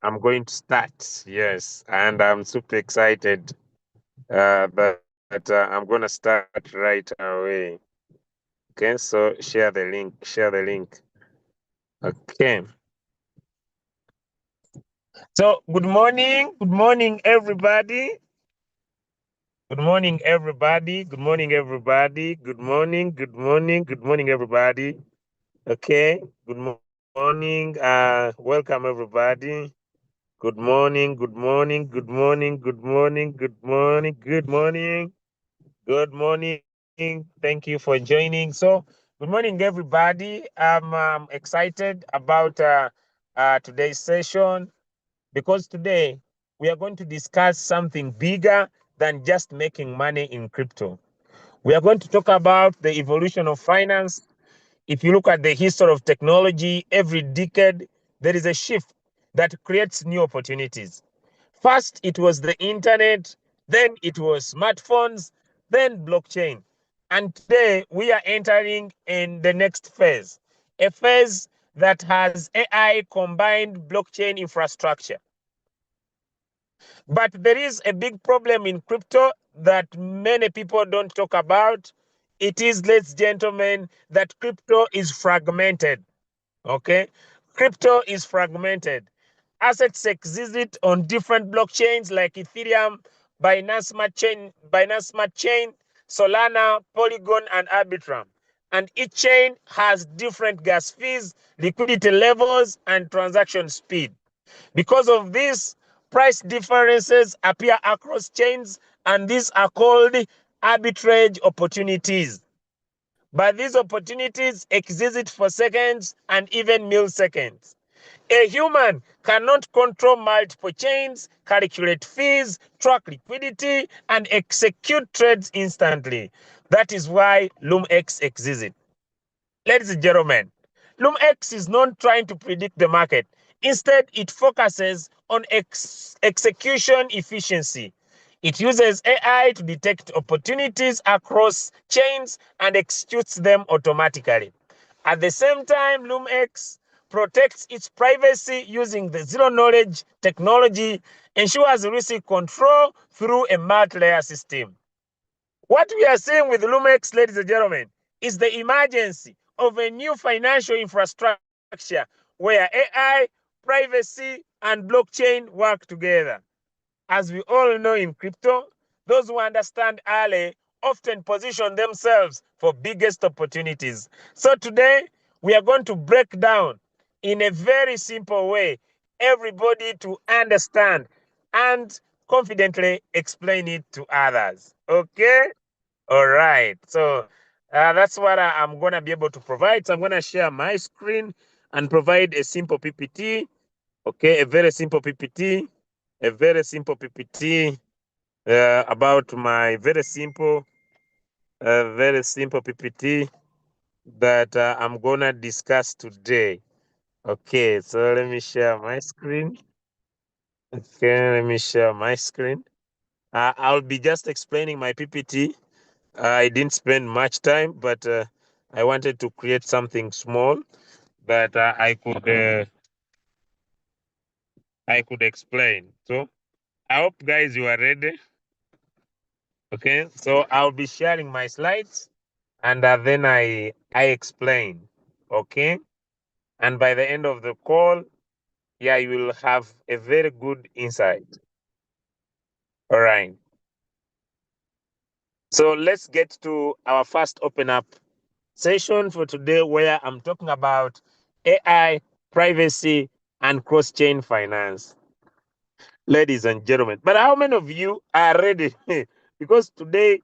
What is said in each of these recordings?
I'm going to start. Yes, and I'm super excited that I'm going to start right away. Okay, so share the link. Share the link. Okay. So, good morning. Good morning, everybody. Good morning, everybody. Good morning, everybody. Good morning. Good morning. Good morning, everybody. Okay. Good morning. Welcome, everybody. Good morning. Good morning. Good morning. Good morning. Good morning. Good morning. Good morning. Thank you for joining. So, good morning, everybody. I'm excited about today's session because today we are going to discuss something bigger than just making money in crypto. We are going to talk about the evolution of finance. If you look at the history of technology, every decade there is a shift that creates new opportunities. First, it was the internet, then it was smartphones, then blockchain. And today we are entering in the next phase, a phase that has AI combined blockchain infrastructure. But there is a big problem in crypto that many people don't talk about. It is, ladies and gentlemen, that crypto is fragmented. Okay? Crypto is fragmented. Assets exist on different blockchains like Ethereum, Binance Smart Chain, Solana, Polygon, and Arbitrum. And each chain has different gas fees, liquidity levels, and transaction speed. Because of this, price differences appear across chains, and these are called arbitrage opportunities. But these opportunities exist for seconds and even milliseconds. A human cannot control multiple chains, calculate fees, track liquidity, and execute trades instantly. That is why LoomX exists. Ladies and gentlemen, LoomX is not trying to predict the market. Instead, it focuses on execution efficiency. It uses AI to detect opportunities across chains and executes them automatically. At the same time, LoomX protects its privacy using the zero knowledge technology, ensures risk control through a multi-layer system. What we are seeing with LoomX, ladies and gentlemen, is the emergence of a new financial infrastructure where AI, privacy, and blockchain work together. As we all know in crypto, those who understand early often position themselves for biggest opportunities. So today, we are going to break down in a very simple way everybody to understand and confidently explain it to others. Okay? All right. So that's what I'm going to be able to provide. So I'm going to share my screen and provide a simple PPT. Okay, a very simple PPT. A very simple PPT about my very simple PPT that I'm going to discuss today. Okay, so let me share my screen. Okay, let me share my screen. I'll be just explaining my PPT. I didn't spend much time, but I wanted to create something small that I could explain. So I hope, guys, you are ready. Okay, so I'll be sharing my slides, and then I explain. Okay, and by the end of the call, yeah, you will have a very good insight. All right. So let's get to our first open up session for today, where I'm talking about AI, privacy, and cross chain finance, ladies and gentlemen. But how many of you are ready? Because today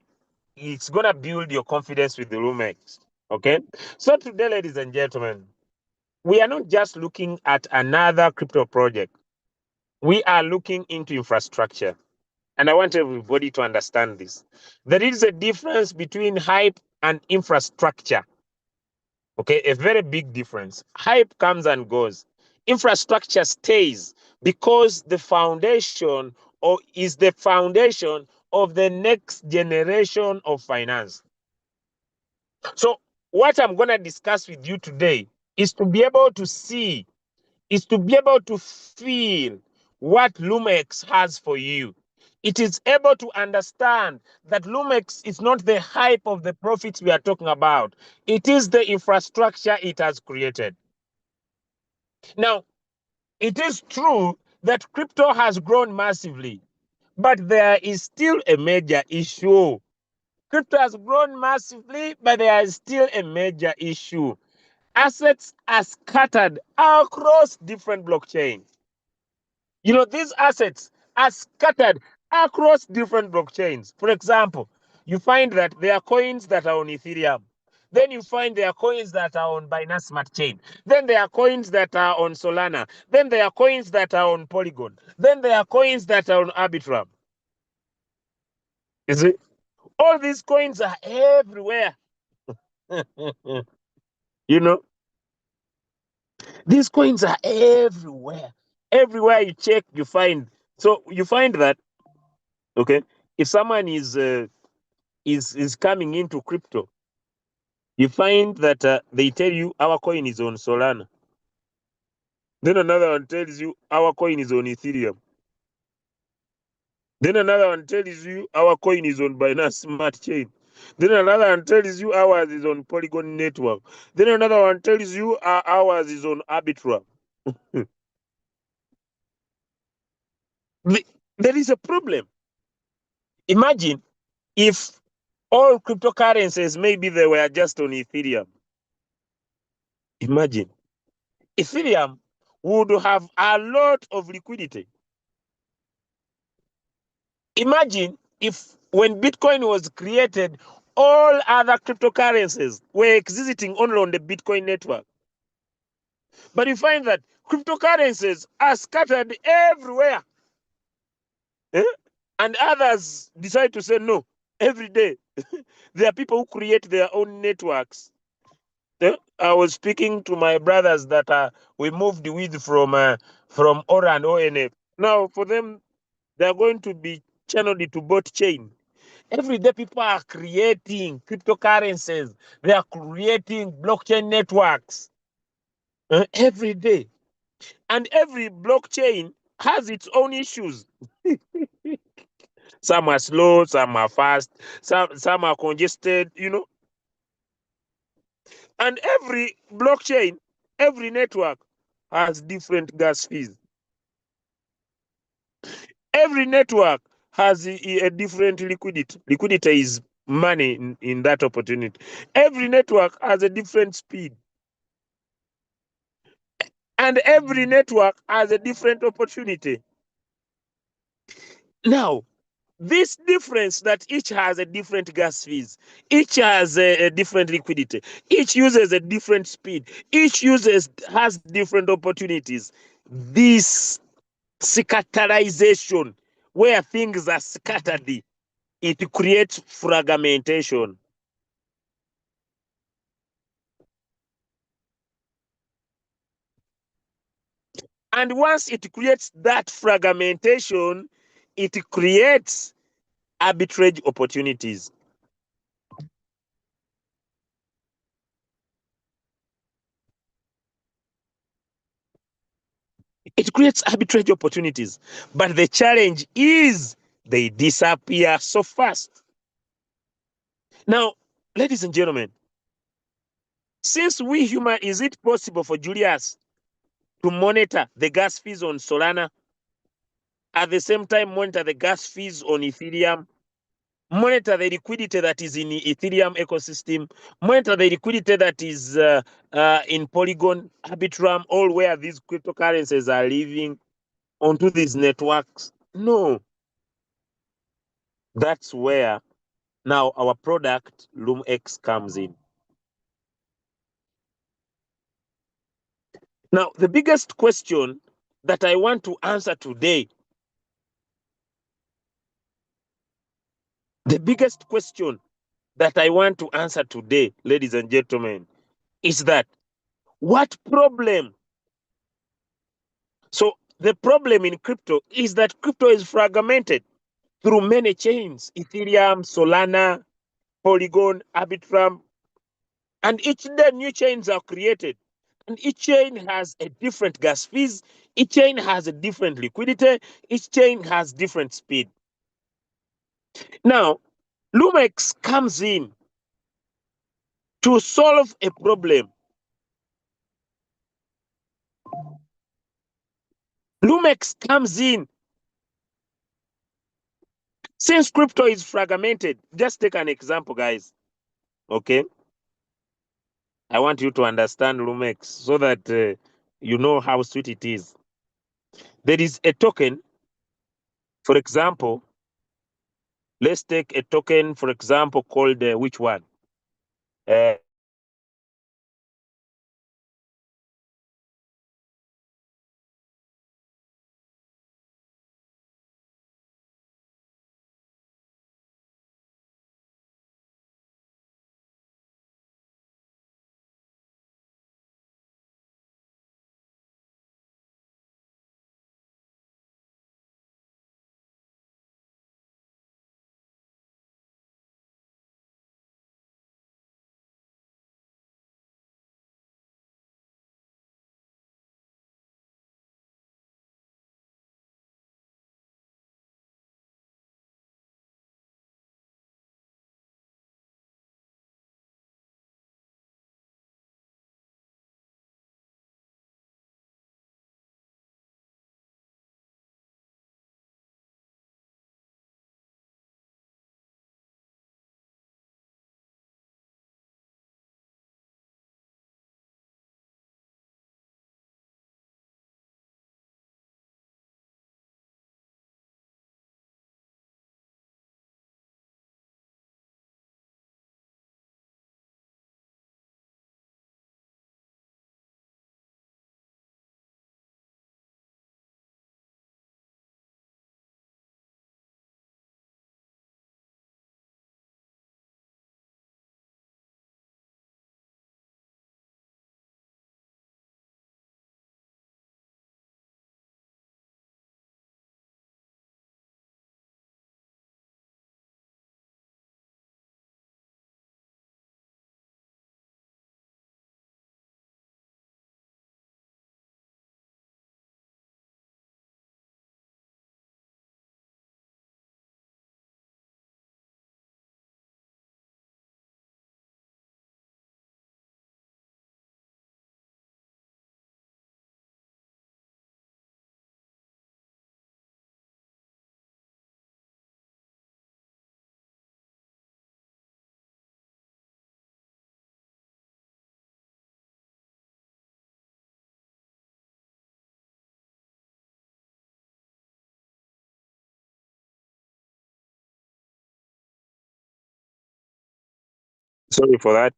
it's gonna build your confidence with the roommates. Okay. So today, ladies and gentlemen, we are not just looking at another crypto project. We are looking into infrastructure. And I want everybody to understand this. There is a difference between hype and infrastructure. Okay, a very big difference. Hype comes and goes. Infrastructure stays because the foundation or is the foundation of the next generation of finance. So, what I'm going to discuss with you today is to be able to see, is to be able to feel, what LumX has for you. It is able to understand that LumX is not the hype of the profits we are talking about. It is the infrastructure it has created. Now, it is true that crypto has grown massively, but there is still a major issue. Crypto has grown massively, but there is still a major issue. Assets are scattered across different blockchains. You know, these assets are scattered across different blockchains. For example, you find that there are coins that are on Ethereum. Then you find there are coins that are on Binance Smart Chain. Then there are coins that are on Solana. Then there are coins that are on Polygon. Then there are coins that are on Arbitrum. You see? All these coins are everywhere. You know, these coins are everywhere. Everywhere you check, you find. So you find that, okay, if someone is coming into crypto, you find that they tell you our coin is on Solana. Then another one tells you our coin is on Ethereum. Then another one tells you our coin is on Binance Smart Chain. Then another one tells you ours is on Polygon Network. Then another one tells you ours is on Arbitrum. There is a problem. Imagine if all cryptocurrencies, maybe they were just on Ethereum. Imagine. Ethereum would have a lot of liquidity. Imagine if when Bitcoin was created, all other cryptocurrencies were existing only on the Bitcoin network. But you find that cryptocurrencies are scattered everywhere. Eh? And others decide to say no. Every day, there are people who create their own networks. I was speaking to my brothers that we moved with from Aura and ONF. Now, for them, they are going to be channeled to bot chain. Every day, people are creating cryptocurrencies. They are creating blockchain networks every day. And every blockchain has its own issues. Some are slow, some are fast, some are congested, you know. And every blockchain, every network has different gas fees. Every network has a different liquidity. Liquidity is money in that opportunity. Every network has a different speed. And every network has a different opportunity. Now, this difference that each has a different gas fees, each has a different liquidity, each uses a different speed, each has different opportunities. This scatterization, where things are scattered, it creates fragmentation. And once it creates that fragmentation, it creates arbitrage opportunities. It creates arbitrage opportunities. But the challenge is they disappear so fast. Now, ladies and gentlemen, since we human, is it possible for Julius to monitor the gas fees on Solana, at the same time monitor the gas fees on Ethereum, monitor the liquidity that is in the Ethereum ecosystem, monitor the liquidity that is in Polygon, Arbitrum, all where these cryptocurrencies are living onto these networks? No. That's where now our product LumX comes in. Now, the biggest question that I want to answer today, ladies and gentlemen, is that what problem? So the problem in crypto is that crypto is fragmented through many chains: Ethereum, Solana, Polygon, Arbitrum, and each day new chains are created. And each chain has a different gas fees. Each chain has a different liquidity. Each chain has different speed. Now, Lumex comes in to solve a problem. Lumex comes in. Since crypto is fragmented, just take an example, guys. Okay. I want you to understand Lumex so that you know how sweet it is. There is a token, for example, let's take a token, for example, called which one? Uh, Sorry for that.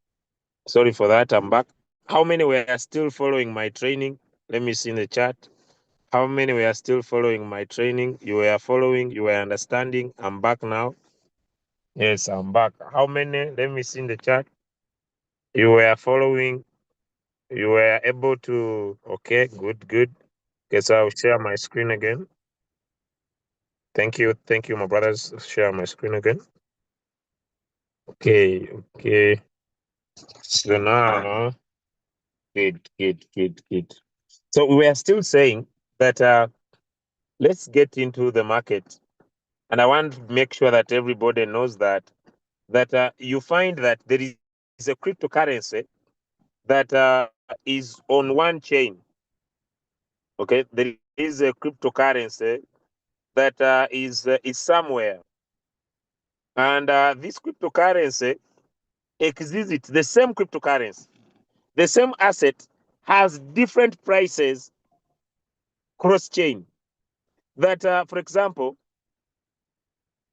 Sorry for that. I'm back. How many were still following my training? Let me see in the chat. How many were still following my training? You were following, you were understanding. I'm back now. Yes, I'm back. How many? Let me see in the chat. You were following, you were able to. Okay, good, good. Okay, so I'll share my screen again. Thank you, my brothers. Share my screen again. Okay, okay. So now, good, good, good, good. So we are still saying that let's get into the market, and I want to make sure that everybody knows that you find that there is a cryptocurrency that is on one chain. Okay, there is a cryptocurrency that is somewhere, and this cryptocurrency exists. The same cryptocurrency, the same asset has different prices cross chain. That, for example,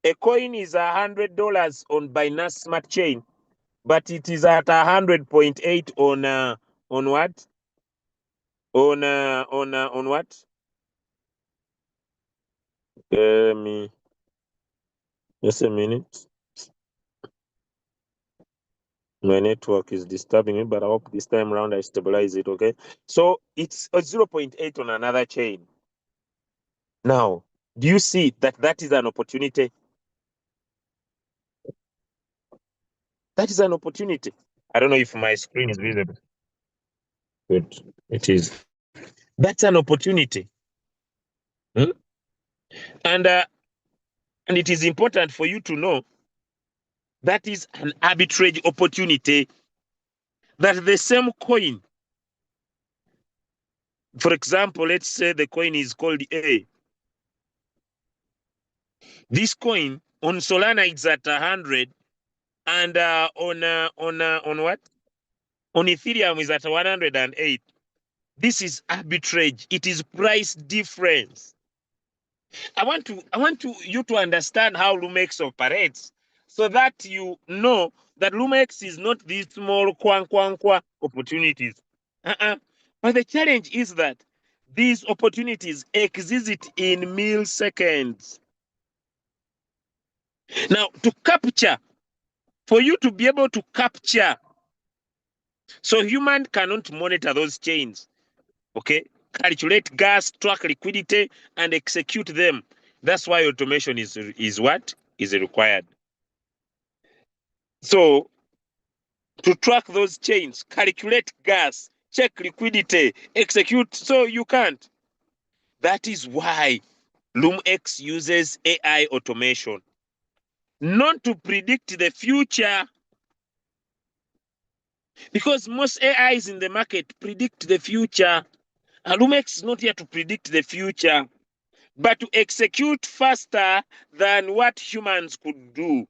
a coin is $100 on Binance Smart Chain, but it is at 100.8 on what? On what? Me just a minute. My network is disturbing me, but I hope this time around I stabilize it. Okay, so it's a 0.8 on another chain. Now, do you see that is an opportunity? That is an opportunity. I don't know if my screen is visible. Good, it is. That's an opportunity. Hmm? And it is important for you to know that is an arbitrage opportunity, that the same coin, for example, let's say the coin is called A. This coin on Solana it's at 100, and on what? On Ethereum is at 108. This is arbitrage. It is price difference. I want you to understand how Lumex operates, so that you know that Lumex is not these small kwa opportunities. But the challenge is that these opportunities exist in milliseconds. Now, to capture, for you to be able to capture, so human cannot monitor those chains, okay? Calculate gas, track liquidity, and execute them. That's why automation is what is required. So to track those chains, calculate gas, check liquidity, execute, so you can't. That is why LoomX uses AI automation, not to predict the future, because most AIs in the market predict the future. LoomX is not here to predict the future, but to execute faster than what humans could do.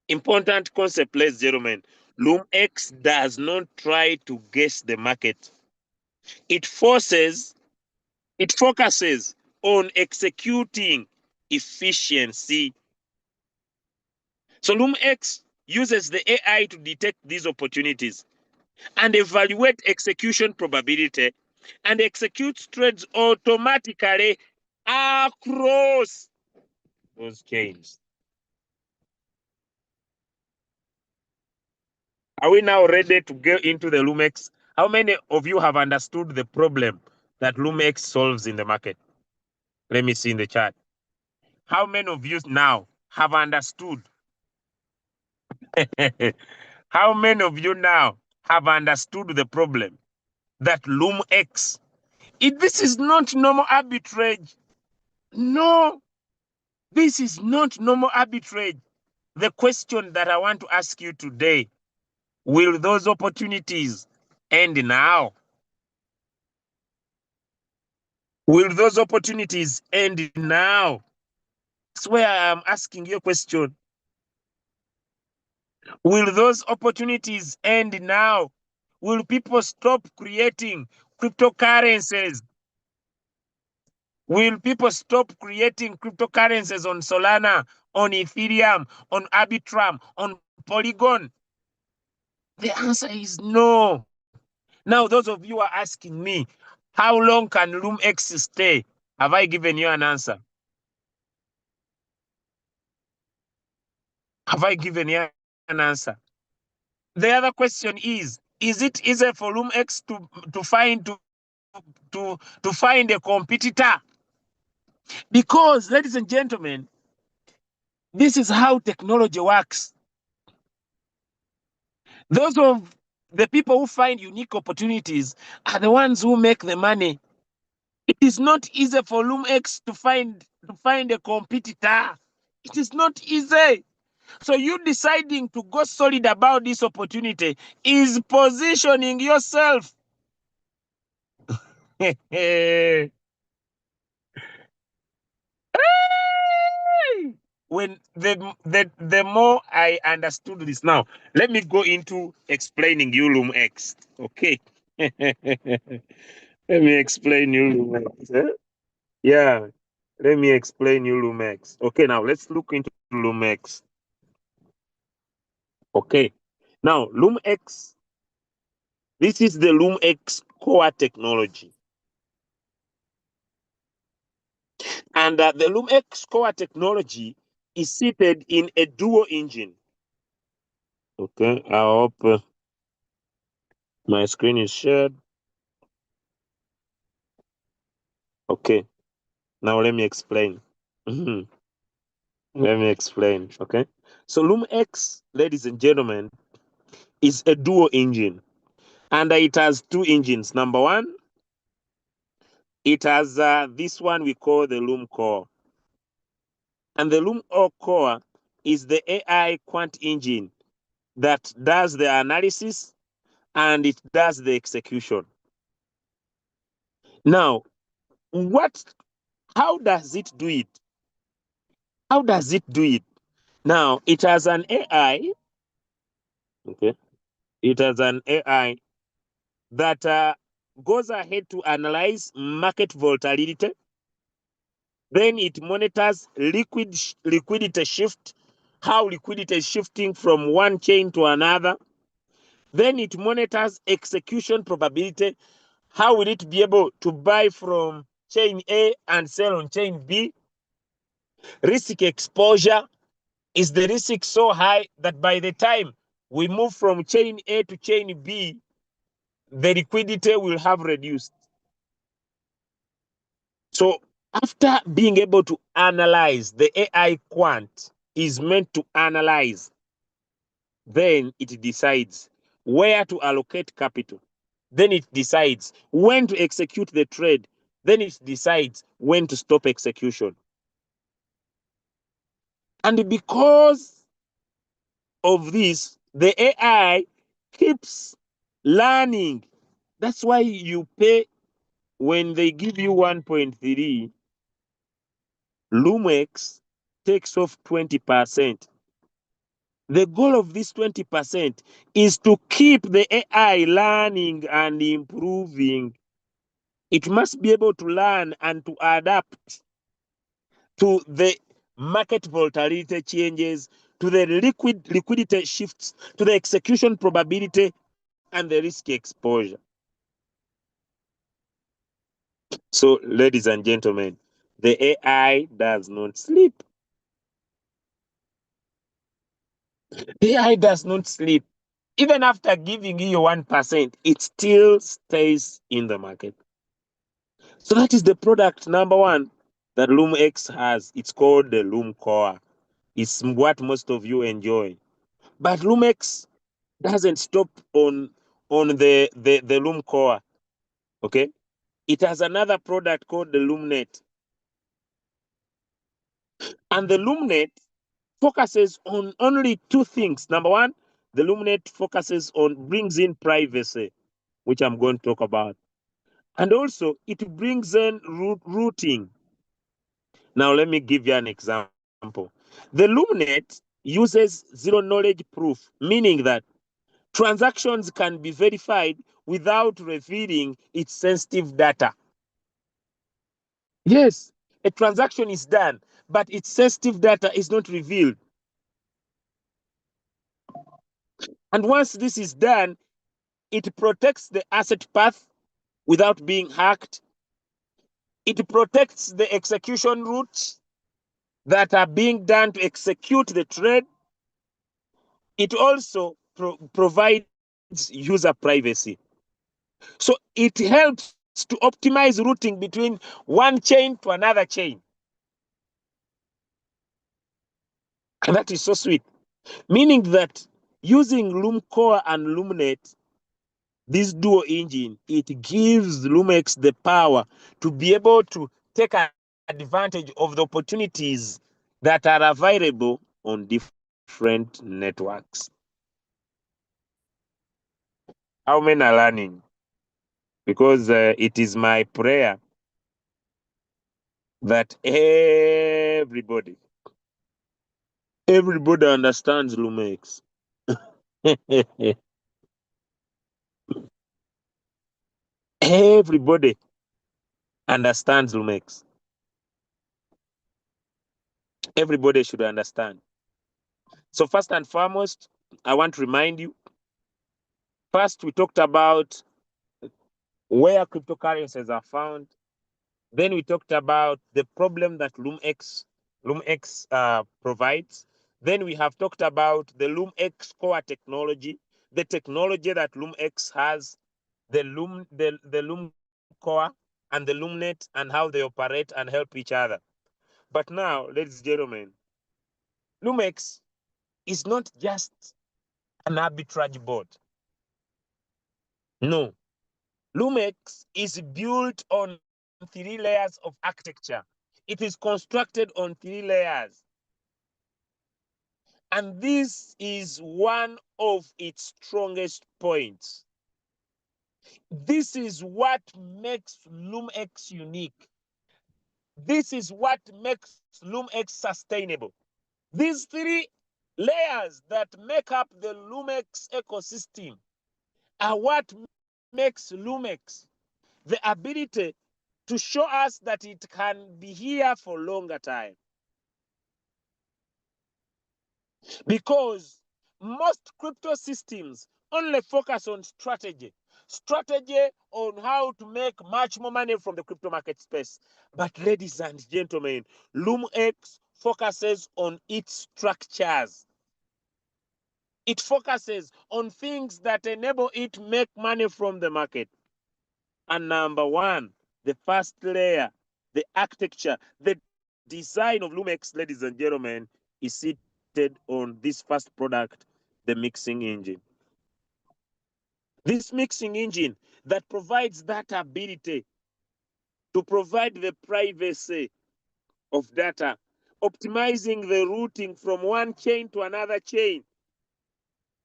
Important concept, ladies and gentlemen. LoomX does not try to guess the market. It focuses on executing efficiency. So LoomX uses the AI to detect these opportunities and evaluate execution probability, and executes trades automatically across those chains. Are we now ready to go into the LoomX? How many of you have understood the problem that LoomX solves in the market? Let me see in the chat. How many of you now have understood? How many of you now have understood the problem that LoomX? This is not normal arbitrage. No, this is not normal arbitrage. The question that I want to ask you today, will those opportunities end now? Will those opportunities end now? That's where I'm asking you a question. Will those opportunities end now? Will people stop creating cryptocurrencies? Will people stop creating cryptocurrencies on Solana, on Ethereum, on Arbitrum, on Polygon? The answer is no. Now, those of you are asking me, how long can LoomX stay? Have I given you an answer? Have I given you an answer? The other question is it easy for LoomX to find a competitor? Because, ladies and gentlemen, this is how technology works. Those of the people who find unique opportunities are the ones who make the money. It is not easy for LoomX to find a competitor. It is not easy. So you deciding to go solid about this opportunity is positioning yourself. When the more I understood this, now let me go into explaining you LoomX. Okay. Let me explain you LoomX. Yeah. Let me explain you LoomX. Okay, now let's look into LoomX. Okay. Now, LoomX, this is the LoomX core technology. And the LoomX core technology is seated in a dual engine. Okay, I hope my screen is shared. Okay, now let me explain. Let me explain. Okay, so LoomX, ladies and gentlemen, is a dual engine, and it has two engines. Number one, it has this one we call the Loom Core. And the Loom Core is the AI quant engine that does the analysis and it does the execution. Now, how does it do it? How does it do it? Now, it has an AI, okay? It has an AI that goes ahead to analyze market volatility. Then it monitors liquidity shift, how liquidity is shifting from one chain to another. Then it monitors execution probability. How will it be able to buy from chain A and sell on chain B? Risk exposure. Is the risk so high that by the time we move from chain A to chain B, the liquidity will have reduced? So after being able to analyze, the AI quant is meant to analyze. Then it decides where to allocate capital. Then it decides when to execute the trade. Then it decides when to stop execution. And because of this, the AI keeps learning. That's why you pay when they give you 1.3, Lumex takes off 20%. The goal of this 20% is to keep the AI learning and improving. It must be able to learn and to adapt to the market volatility changes, to the liquidity shifts, to the execution probability, and the risk exposure. So, ladies and gentlemen, the AI does not sleep. The AI does not sleep. Even after giving you 1%, it still stays in the market. So that is the product number one that LoomX has. It's called the Loom Core. It's what most of you enjoy. But LoomX doesn't stop on the Loom Core. Okay? It has another product called the LoomNet. And the LoomNet focuses on only two things. Number one, the LoomNet brings in privacy, which I'm going to talk about. And also, it brings in routing. Now, let me give you an example. The LoomNet uses zero knowledge proof, meaning that transactions can be verified without revealing its sensitive data. Yes, a transaction is done, but its sensitive data is not revealed. And once this is done, it protects the asset path without being hacked. It protects the execution routes that are being done to execute the trade. It also provides user privacy. So it helps to optimize routing between one chain to another chain. And that is so sweet. Meaning that using Loom Core and LoomNet, this dual engine, it gives Lumex the power to be able to take advantage of the opportunities that are available on different networks. How many are learning? Because it is my prayer that everybody understands Lumex. Everybody understands Lumex. Everybody should understand. So first and foremost, I want to remind you, first we talked about where cryptocurrencies are found. Then we talked about the problem that LoomX provides. Then we have talked about the LoomX core technology, the technology that LoomX has, the Loom core and the LoomNet, and how they operate and help each other. But now, ladies and gentlemen, LoomX is not just an arbitrage board. No, LoomX is built on 3 layers of architecture. It is constructed on 3 layers. And this is one of its strongest points. This is what makes LumX unique. This is what makes LumX sustainable. These 3 layers that make up the LumX ecosystem are what makes LumX the ability to show us that it can be here for longer time. Because most crypto systems only focus on strategy on how to make much more money from the crypto market space. But ladies and gentlemen, LumX focuses on its structures. It focuses on things that enable it to make money from the market. And number 1, the first layer, the architecture, the design of LumX, ladies and gentlemen, is seated on this first product, the mixing engine. This mixing engine that provides that ability to provide the privacy of data, optimizing the routing from one chain to another chain.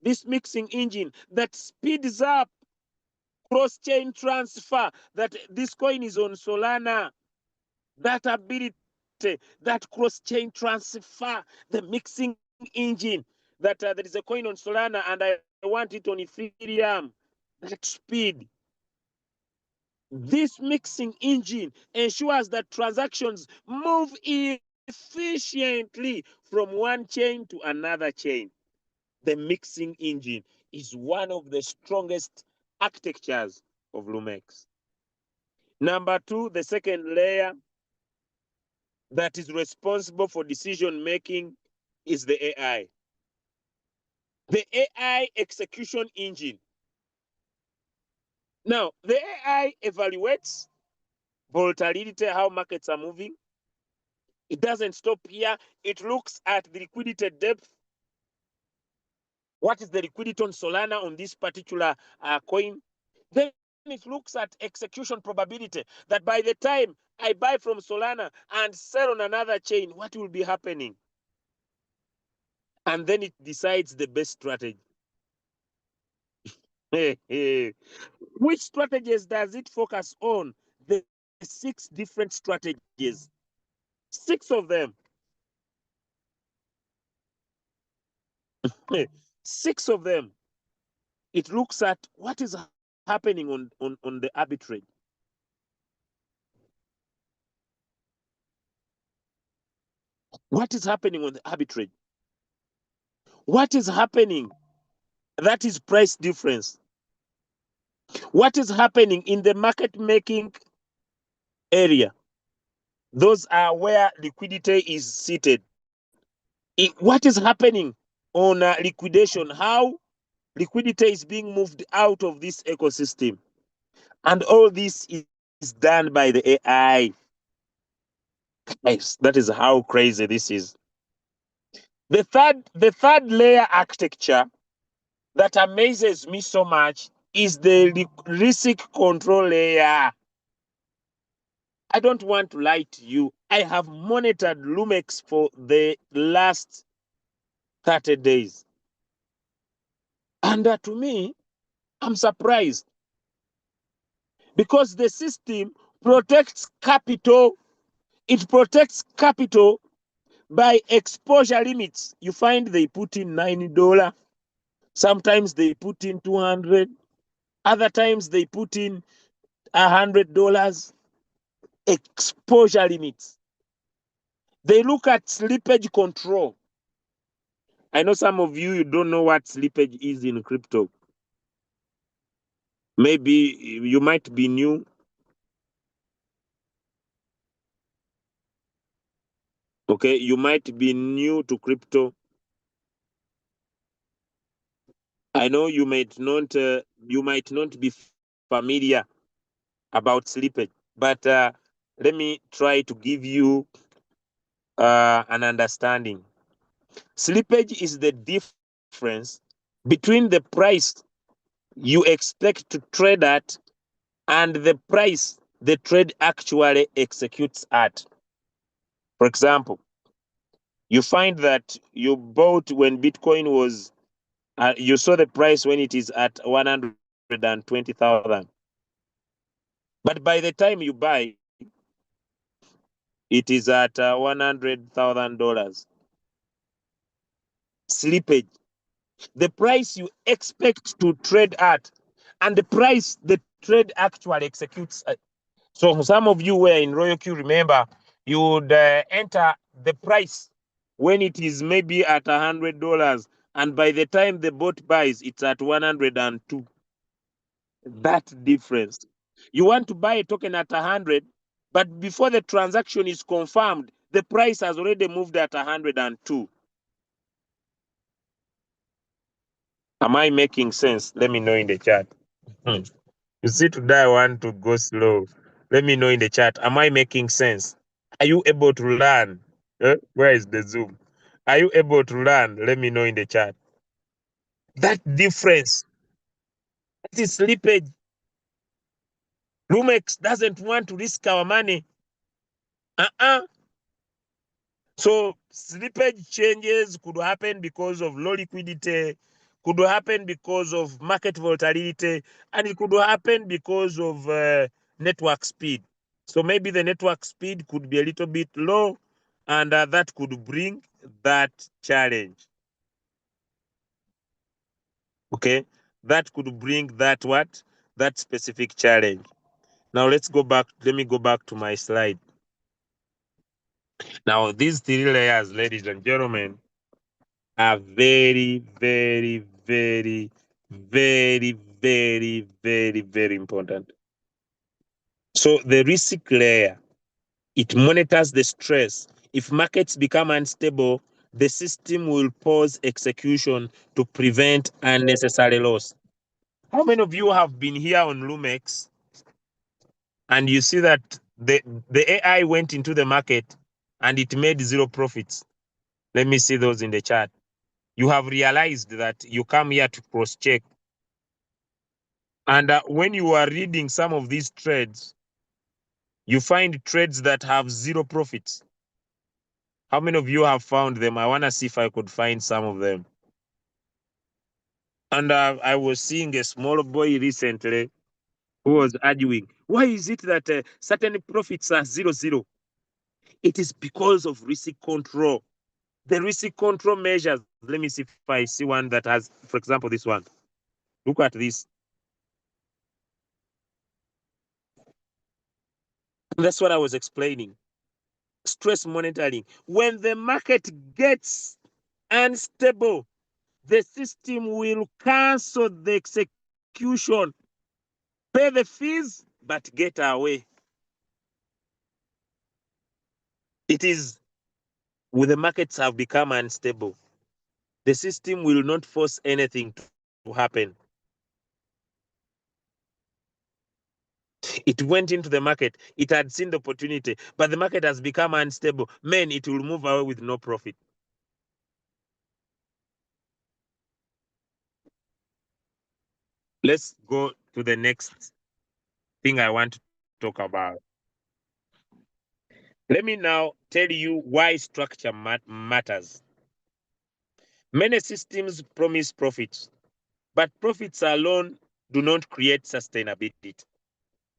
This mixing engine that speeds up cross-chain transfer, that this coin is on Solana, that ability, that cross-chain transfer, the mixing engine, that there is a coin on Solana and I want it on Ethereum, that speed. This mixing engine ensures that transactions move efficiently from one chain to another chain. The mixing engine is one of the strongest architectures of LumX. Number 2, the second layer that is responsible for decision making is the AI. The AI execution engine. Now, the AI evaluates volatility, how markets are moving. It doesn't stop here. It looks at the liquidity depth. What is the liquidity on Solana on this particular coin? Then it looks at execution probability, that by the time I buy from Solana and sell on another chain, what will be happening? And then it decides the best strategy. Which strategies does it focus on? The 6 different strategies. 6 of them. 6 of them. It looks at what is happening on the arbitrage. What is happening on the arbitrage? What is happening? That is price difference. What is happening in the market making area? Those are where liquidity is seated. What is happening on liquidation? How liquidity is being moved out of this ecosystem? And all this is done by the AI. Yes, that is how crazy this is. The third layer architecture that amazes me so much is the risk control layer. I don't want to lie to you. I have monitored LumX for the last 30 days. And to me, I'm surprised. Because the system protects capital. It protects capital by exposure limits. You find they put in $9. Sometimes they put in $200. Other times they put in $100. Exposure limits. They look at slippage control. I know some of you don't know what slippage is in crypto. Maybe you might be new. Okay, you might be new to crypto. I know you might not be familiar about slippage, but let me try to give you an understanding. Slippage is the difference between the price you expect to trade at and the price the trade actually executes at. For example, you find that you bought when Bitcoin was, you saw the price when it is at 120,000. But by the time you buy, it is at $100,000. Slippage. The price you expect to trade at and the price the trade actually executes at. So some of you were in Royal Q, remember, you would enter the price when it is maybe at $100, and by the time the bot buys, it's at 102. That difference. You want to buy a token at 100, but before the transaction is confirmed, the price has already moved at 102. Am I making sense? Let me know in the chat. You see, today I want to go slow. Let me know in the chat. Am I making sense? Are you able to learn? Where is the Zoom? Are you able to learn? Let me know in the chat. That difference, that is slippage. Lumex doesn't want to risk our money. So slippage changes could happen because of low liquidity, could happen because of market volatility, and it could happen because of network speed. So maybe the network speed could be a little bit low, and that could bring that challenge. Okay, that could bring that what? That specific challenge. Now let's go back. Let me go back to my slide. Now these three layers, ladies and gentlemen, are very, very, very, very, very, very, very important. So the risk layer, it monitors the stress. If markets become unstable, the system will pause execution to prevent unnecessary loss. How many of you have been here on Lumex and you see that the AI went into the market and it made zero profits? Let me see those in the chat. You have realized that you come here to cross-check. And when you are reading some of these trades, you find trades that have zero profits. How many of you have found them? I want to see if I could find some of them. And I was seeing a small boy recently who was arguing, why is it that certain profits are 0-0? It is because of risk control. The risk control measures. Let me see if I see one that has, for example, this one. Look at this. That's what I was explaining. Stress monitoring. When the market gets unstable, the system will cancel the execution, pay the fees, but get away. It is when the markets have become unstable, the system will not force anything to happen. It went into the market, it had seen the opportunity, but the market has become unstable. Man, it will move away with no profit. Let's go to the next thing I want to talk about. Let me now tell you why structure matters. Many systems promise profits, but profits alone do not create sustainability.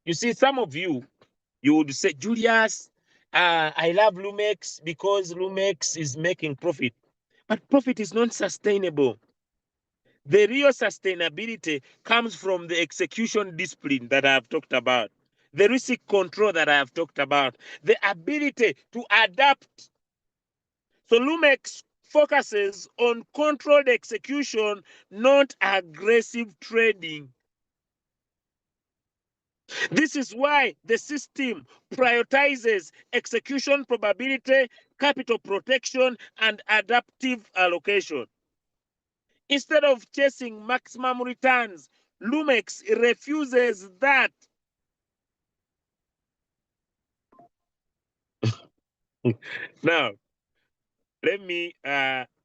You see, some of you would say, Julius, I love Lumex because Lumex is making profit. But profit is not sustainable. The real sustainability comes from the execution discipline that I have talked about, the risk control that I have talked about, the ability to adapt. So Lumex focuses on controlled execution, not aggressive trading. This is why the system prioritizes execution probability, capital protection, and adaptive allocation. Instead of chasing maximum returns, Lumex refuses that. Now, let me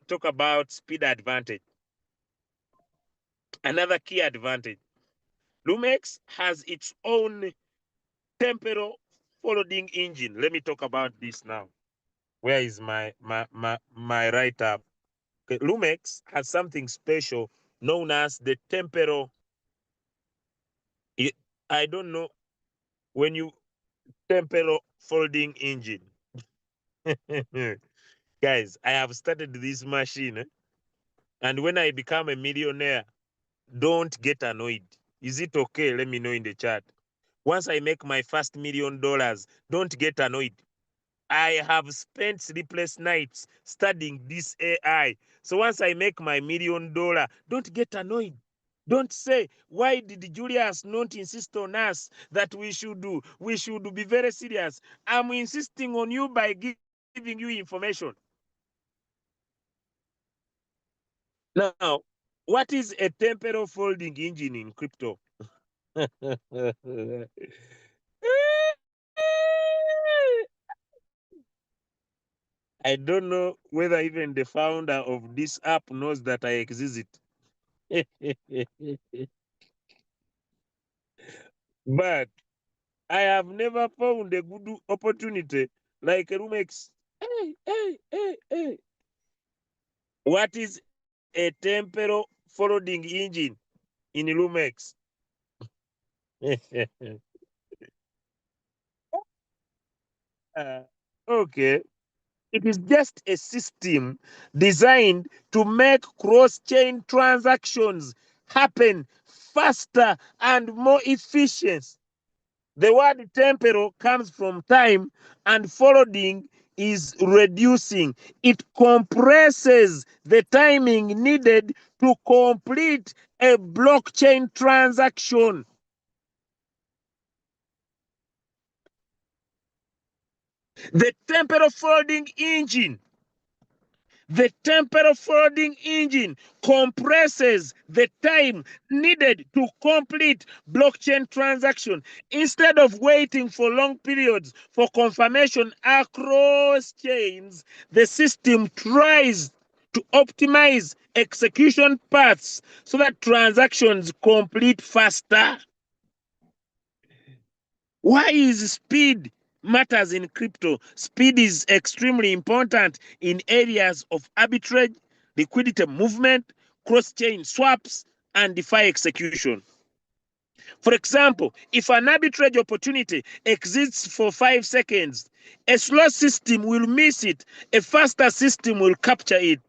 talk about speed advantage. Another key advantage. Lumex has its own temporal folding engine. Let me talk about this now. Where is my write-up? Okay, Lumex has something special known as the temporal. I don't know when you temporal folding engine. Guys, I have started this machine, and when I become a millionaire, don't get annoyed. Is it okay? Let me know in the chat. Once I make my first $1 million, don't get annoyed. I have spent sleepless nights studying this AI. So once I make my $1 million, don't get annoyed. Don't say, why did Julius not insist on us that we should be very serious? I'm insisting on you by giving you information. Now, what is a temporal folding engine in crypto? I don't know whether even the founder of this app knows that I exist. But I have never found a good opportunity like Rumex. Hey. What is a temporal folding engine in Lumex? Okay. It is just a system designed to make cross-chain transactions happen faster and more efficient. The word temporal comes from time, and folding is reducing. It compresses the timing needed to complete a blockchain transaction. The temporal folding engine compresses the time needed to complete blockchain transaction. Instead of waiting for long periods for confirmation across chains, the system tries to optimize execution paths so that transactions complete faster. Why is speed matters in crypto? Speed is extremely important in areas of arbitrage, liquidity movement, cross-chain swaps, and DeFi execution. For example, if an arbitrage opportunity exists for 5 seconds, a slow system will miss it. A faster system will capture it.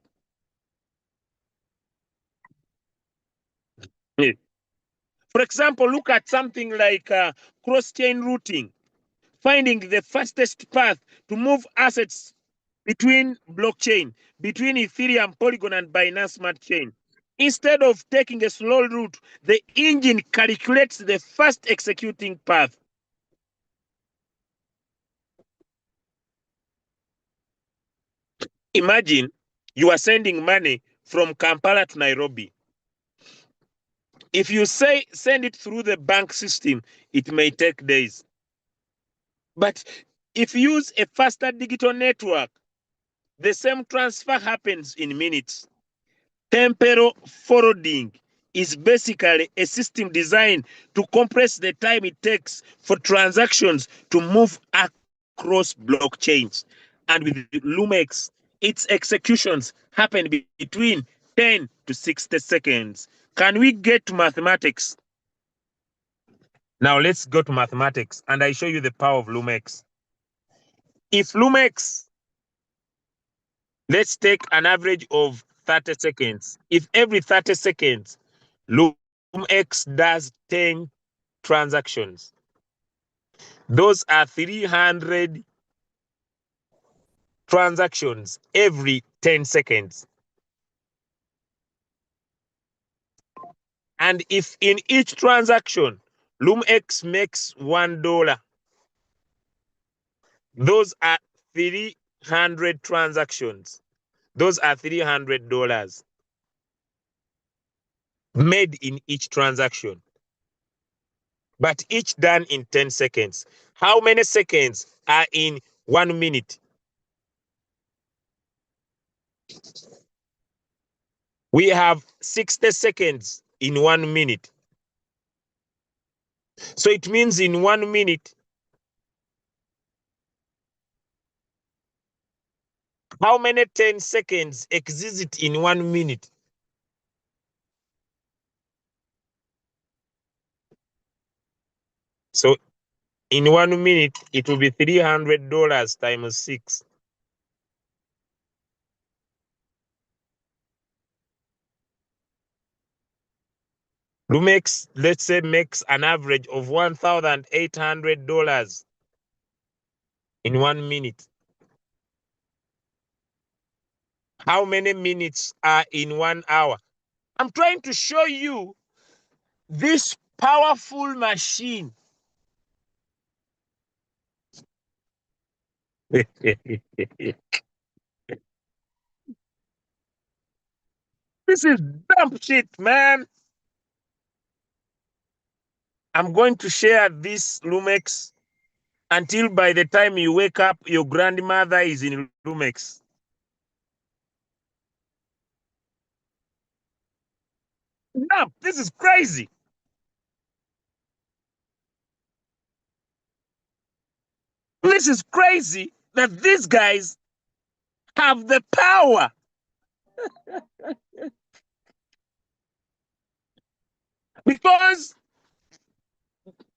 For example, look at something like cross-chain routing, finding the fastest path to move assets between blockchain, between Ethereum, Polygon, and Binance Smart Chain. Instead of taking a slow route, the engine calculates the fast executing path. Imagine you are sending money from Kampala to Nairobi. If you say send it through the bank system, it may take days. But if you use a faster digital network, the same transfer happens in minutes. Temporal folding is basically a system designed to compress the time it takes for transactions to move across blockchains. And with Lumex, its executions happen between 10 to 60 seconds. Can we get to mathematics? Now let's go to mathematics and I show you the power of Lumex. If Lumex, let's take an average of 30 seconds. If every 30 seconds, LumeX does 10 transactions, those are 300 transactions every 10 seconds. And if in each transaction, LumeX makes $1, those are 300 transactions. Those are $300 made in each transaction, but each done in 10 seconds. How many seconds are in 1 minute? We have 60 seconds in 1 minute. So it means in 1 minute, How many 10 seconds exist in 1 minute? So in 1 minute, it will be $300 times 6. Lumex, let's say, makes an average of $1,800 in 1 minute. How many minutes are in 1 hour? I'm trying to show you this powerful machine. This is dumb shit, man. I'm going to share this Lumex until by the time you wake up, your grandmother is in Lumex. No, this is crazy. This is crazy that these guys have the power. Because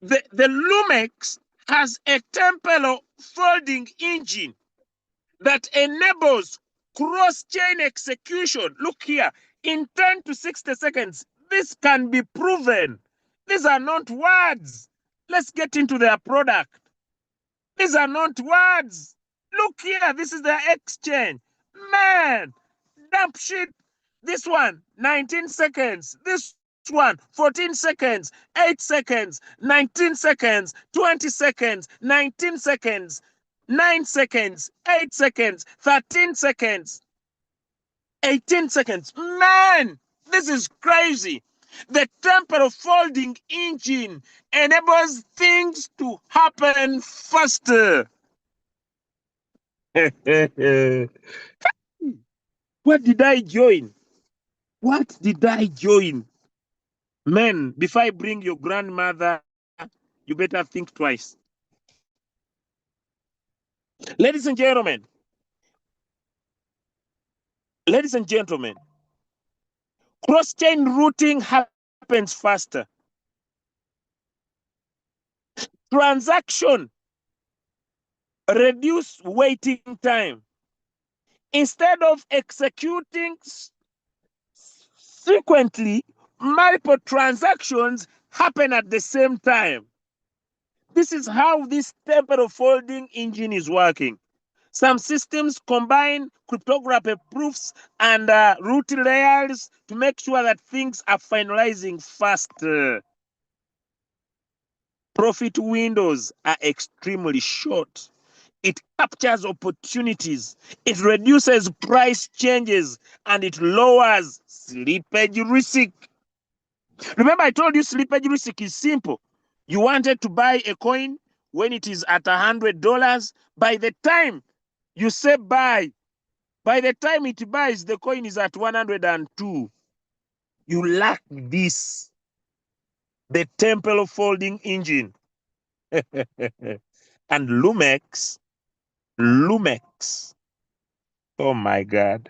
the Lumex has a temporal folding engine that enables cross-chain execution. Look here, in 10 to 60 seconds, this can be proven. These are not words. Let's get into their product. These are not words. Look here, this is the exchange. Man, dump shit. This one, 19 seconds. This one, 14 seconds, 8 seconds, 19 seconds, 20 seconds, 19 seconds, 9 seconds, 8 seconds, 13 seconds, 18 seconds. Man, this is crazy. The temporal folding engine enables things to happen faster. What did I join? What did I join? Man, before I bring your grandmother, you better think twice. Ladies and gentlemen, cross-chain routing happens faster. Transaction reduce waiting time. Instead of executing frequently, multiple transactions happen at the same time. This is how this temporal folding engine is working. Some systems combine cryptography proofs and root layers to make sure that things are finalizing faster. Profit windows are extremely short. It captures opportunities, it reduces price changes, and it lowers slippage risk. Remember, I told you slippage risk is simple. You wanted to buy a coin when it is at $100. By the time you say buy, by the time it buys, the coin is at 102. You lack this, the temporal folding engine. And Lumex, oh my God.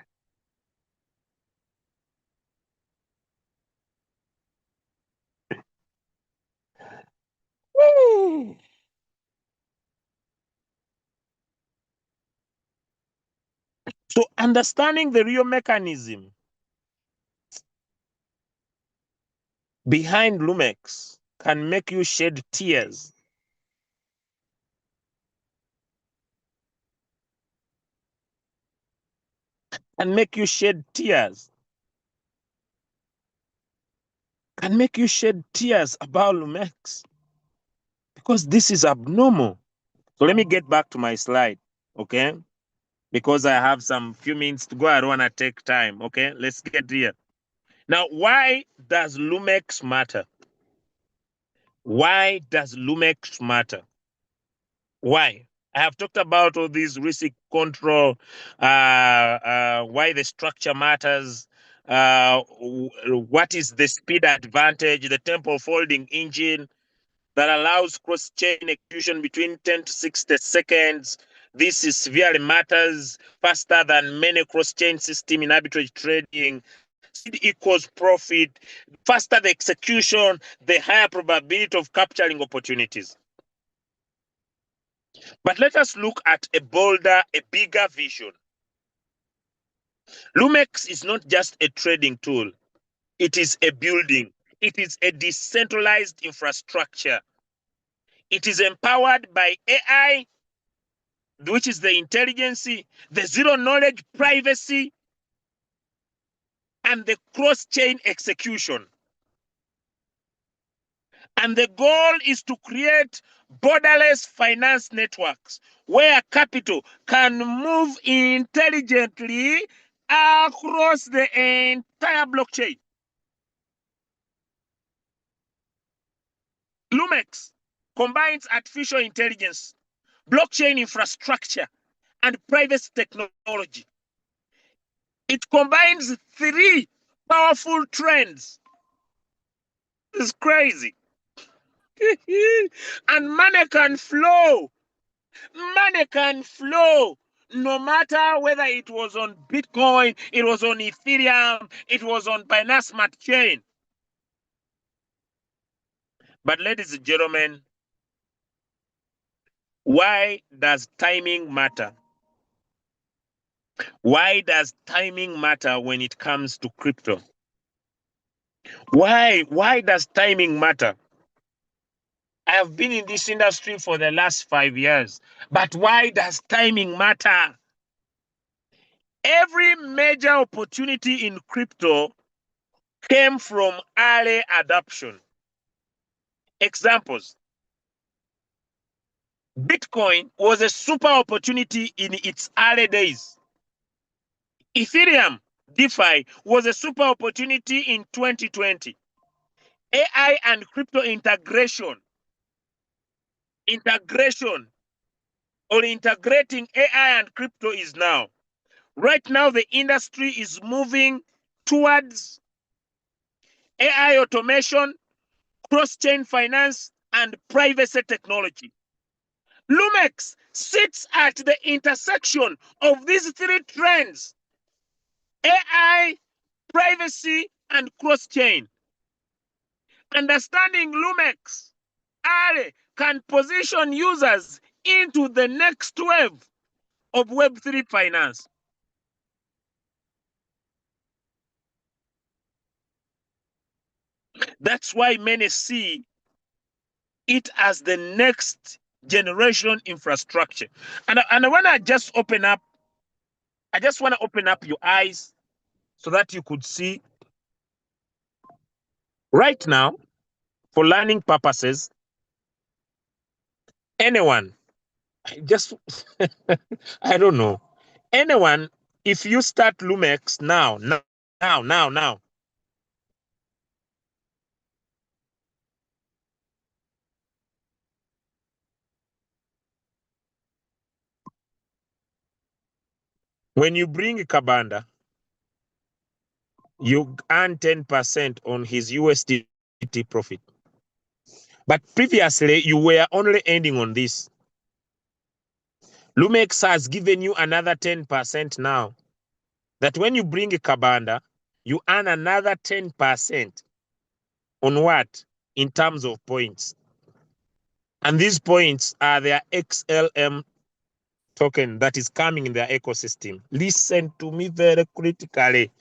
Woo. So understanding the real mechanism behind Lumex can make you shed tears. Can make you shed tears. Can make you shed tears about Lumex. Because this is abnormal. So let me get back to my slide, okay? Because I have some few minutes to go. I don't want to take time, okay? Let's get here. Now, why does Lumex matter? Why does Lumex matter? Why? I have talked about all these risk control, why the structure matters, what is the speed advantage, the temporal folding engine that allows cross-chain execution between 10 to 60 seconds, This severely matters faster than many cross-chain system in arbitrage trading. Speed equals profit. Faster the execution, the higher probability of capturing opportunities. But let us look at a bolder, a bigger vision. Lumex is not just a trading tool. It is a building. It is a decentralized infrastructure. It is empowered by AI, which is the intelligence, the zero knowledge privacy, and the cross-chain execution. And the goal is to create borderless finance networks where capital can move intelligently across the entire blockchain. Lumex combines artificial intelligence, blockchain infrastructure, and privacy technology. It combines three powerful trends. It's crazy. And money can flow. Money can flow. No matter whether it was on Bitcoin, it was on Ethereum, it was on Binance Smart Chain. But ladies and gentlemen, why does timing matter? Why does timing matter when it comes to crypto? Why does timing matter? I have been in this industry for the last 5 years, but why does timing matter? Every major opportunity in crypto came from early adoption. Examples. Bitcoin was a super opportunity in its early days. Ethereum, DeFi, was a super opportunity in 2020. AI and crypto integration or integrating AI and crypto is now. Right now, the industry is moving towards AI automation, cross-chain finance, and privacy technology. Lumex sits at the intersection of these three trends: AI, privacy, and cross-chain. Understanding Lumex early can position users into the next wave of Web3 finance. That's why many see it as the next generation infrastructure. And I want to just open up, I just want to open up your eyes so that you could see right now, for learning purposes, anyone, just, I don't know, anyone, if you start Lumex now, when you bring Kabanda, you earn 10% on his USDT profit. But previously, you were only ending on this. Lumex has given you another 10% now. That when you bring a Kabanda, you earn another 10% on what? In terms of points. And these points are their XLM token that is coming in their ecosystem. Listen to me very critically.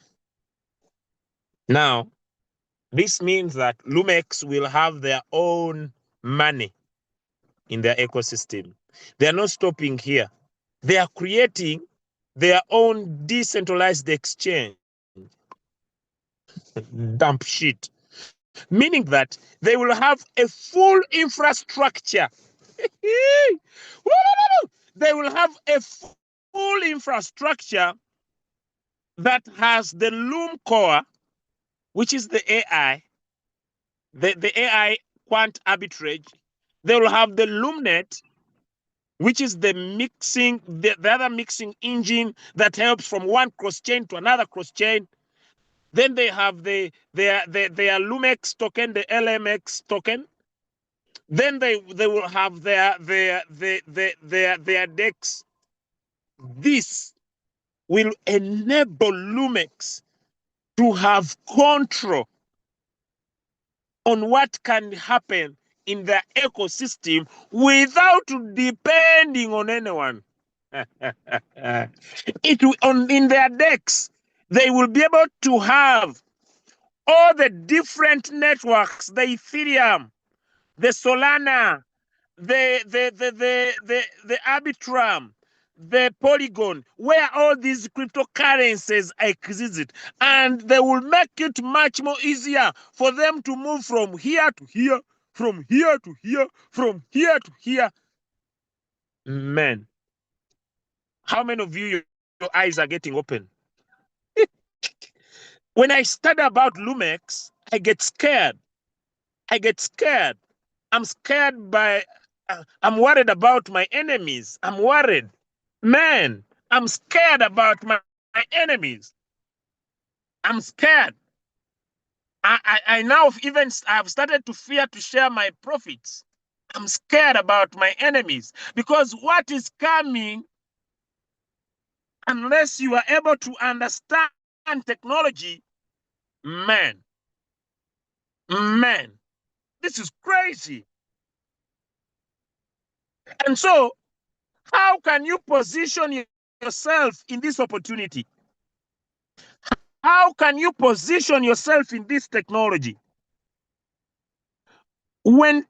Now, this means that Lumex will have their own money in their ecosystem. They are not stopping here. They are creating their own decentralized exchange. Dump shit. Meaning that they will have a full infrastructure. They will have a full infrastructure that has the Loom core, which is the AI, the AI quant arbitrage. They will have the Loomnet, which is the mixing, the other mixing engine that helps from one cross chain to another cross chain. Then they have their Lumex token, the LMX token. Then they will have their DEX This will enable Lumex to have control on what can happen in the ecosystem without depending on anyone. In their decks, they will be able to have all the different networks, the Ethereum, the Solana, the Arbitrum, the Polygon, where all these cryptocurrencies exist, and they will make it much more easier for them to move from here to here, from here to here, from here to here. Man, how many of you, your eyes are getting open? When I study about Lumex, I get scared. I get scared. I'm scared by, I'm worried about my enemies. I'm worried. Man, I'm scared about my enemies. I'm scared. I now even I've started to fear to share my profits. I'm scared about my enemies because what is coming, unless you are able to understand technology, man, this is crazy. And so, how can you position yourself in this opportunity? How can you position yourself in this technology? When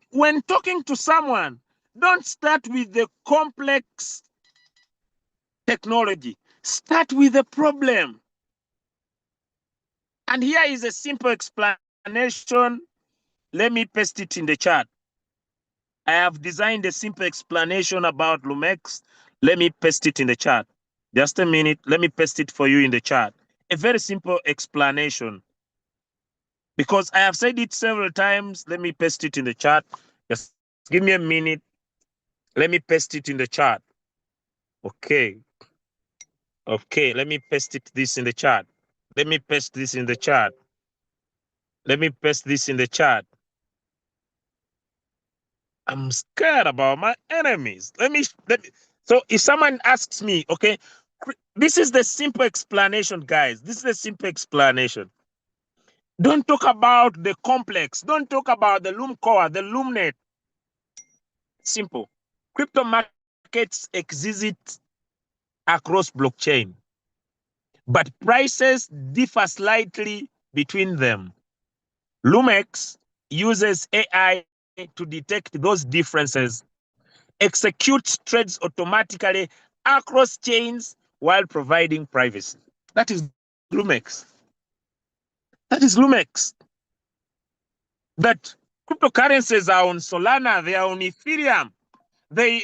talking to someone, don't start with the complex technology. Start with the problem. And here is a simple explanation. Let me paste it in the chat. I have designed a simple explanation about Lumex. Let me paste it in the chat. Just a minute. Let me paste it for you in the chat. A very simple explanation. Because I have said it several times. Let me paste it in the chat. Just give me a minute. Let me paste it in the chat. Okay. Okay, let me paste this in the chat. Let me paste this in the chat. Let me paste this in the chat. I'm scared about my enemies. So if someone asks me, okay, this is the simple explanation, guys. This is the simple explanation. Don't talk about the complex. Don't talk about the Loom Core, the LoomNet. Simple. Crypto markets exist across blockchain, but prices differ slightly between them. Lumex uses AI to detect those differences, executes trades automatically across chains while providing privacy. That is Lumex. That is Lumex. That cryptocurrencies are on Solana, they are on Ethereum, they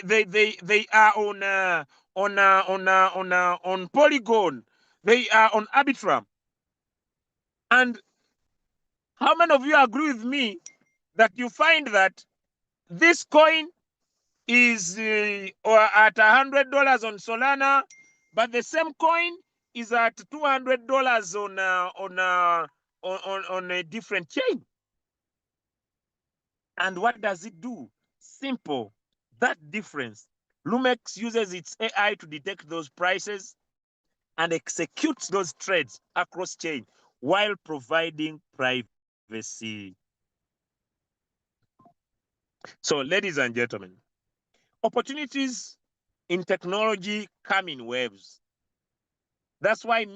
are on Polygon, they are on Arbitrum. And how many of you agree with me that you find that this coin is at $100 on Solana, but the same coin is at $200 on a different chain? And what does it do? Simple. That difference. Lumex uses its AI to detect those prices and executes those trades across chain while providing privacy. So, ladies and gentlemen, opportunities in technology come in waves. That's why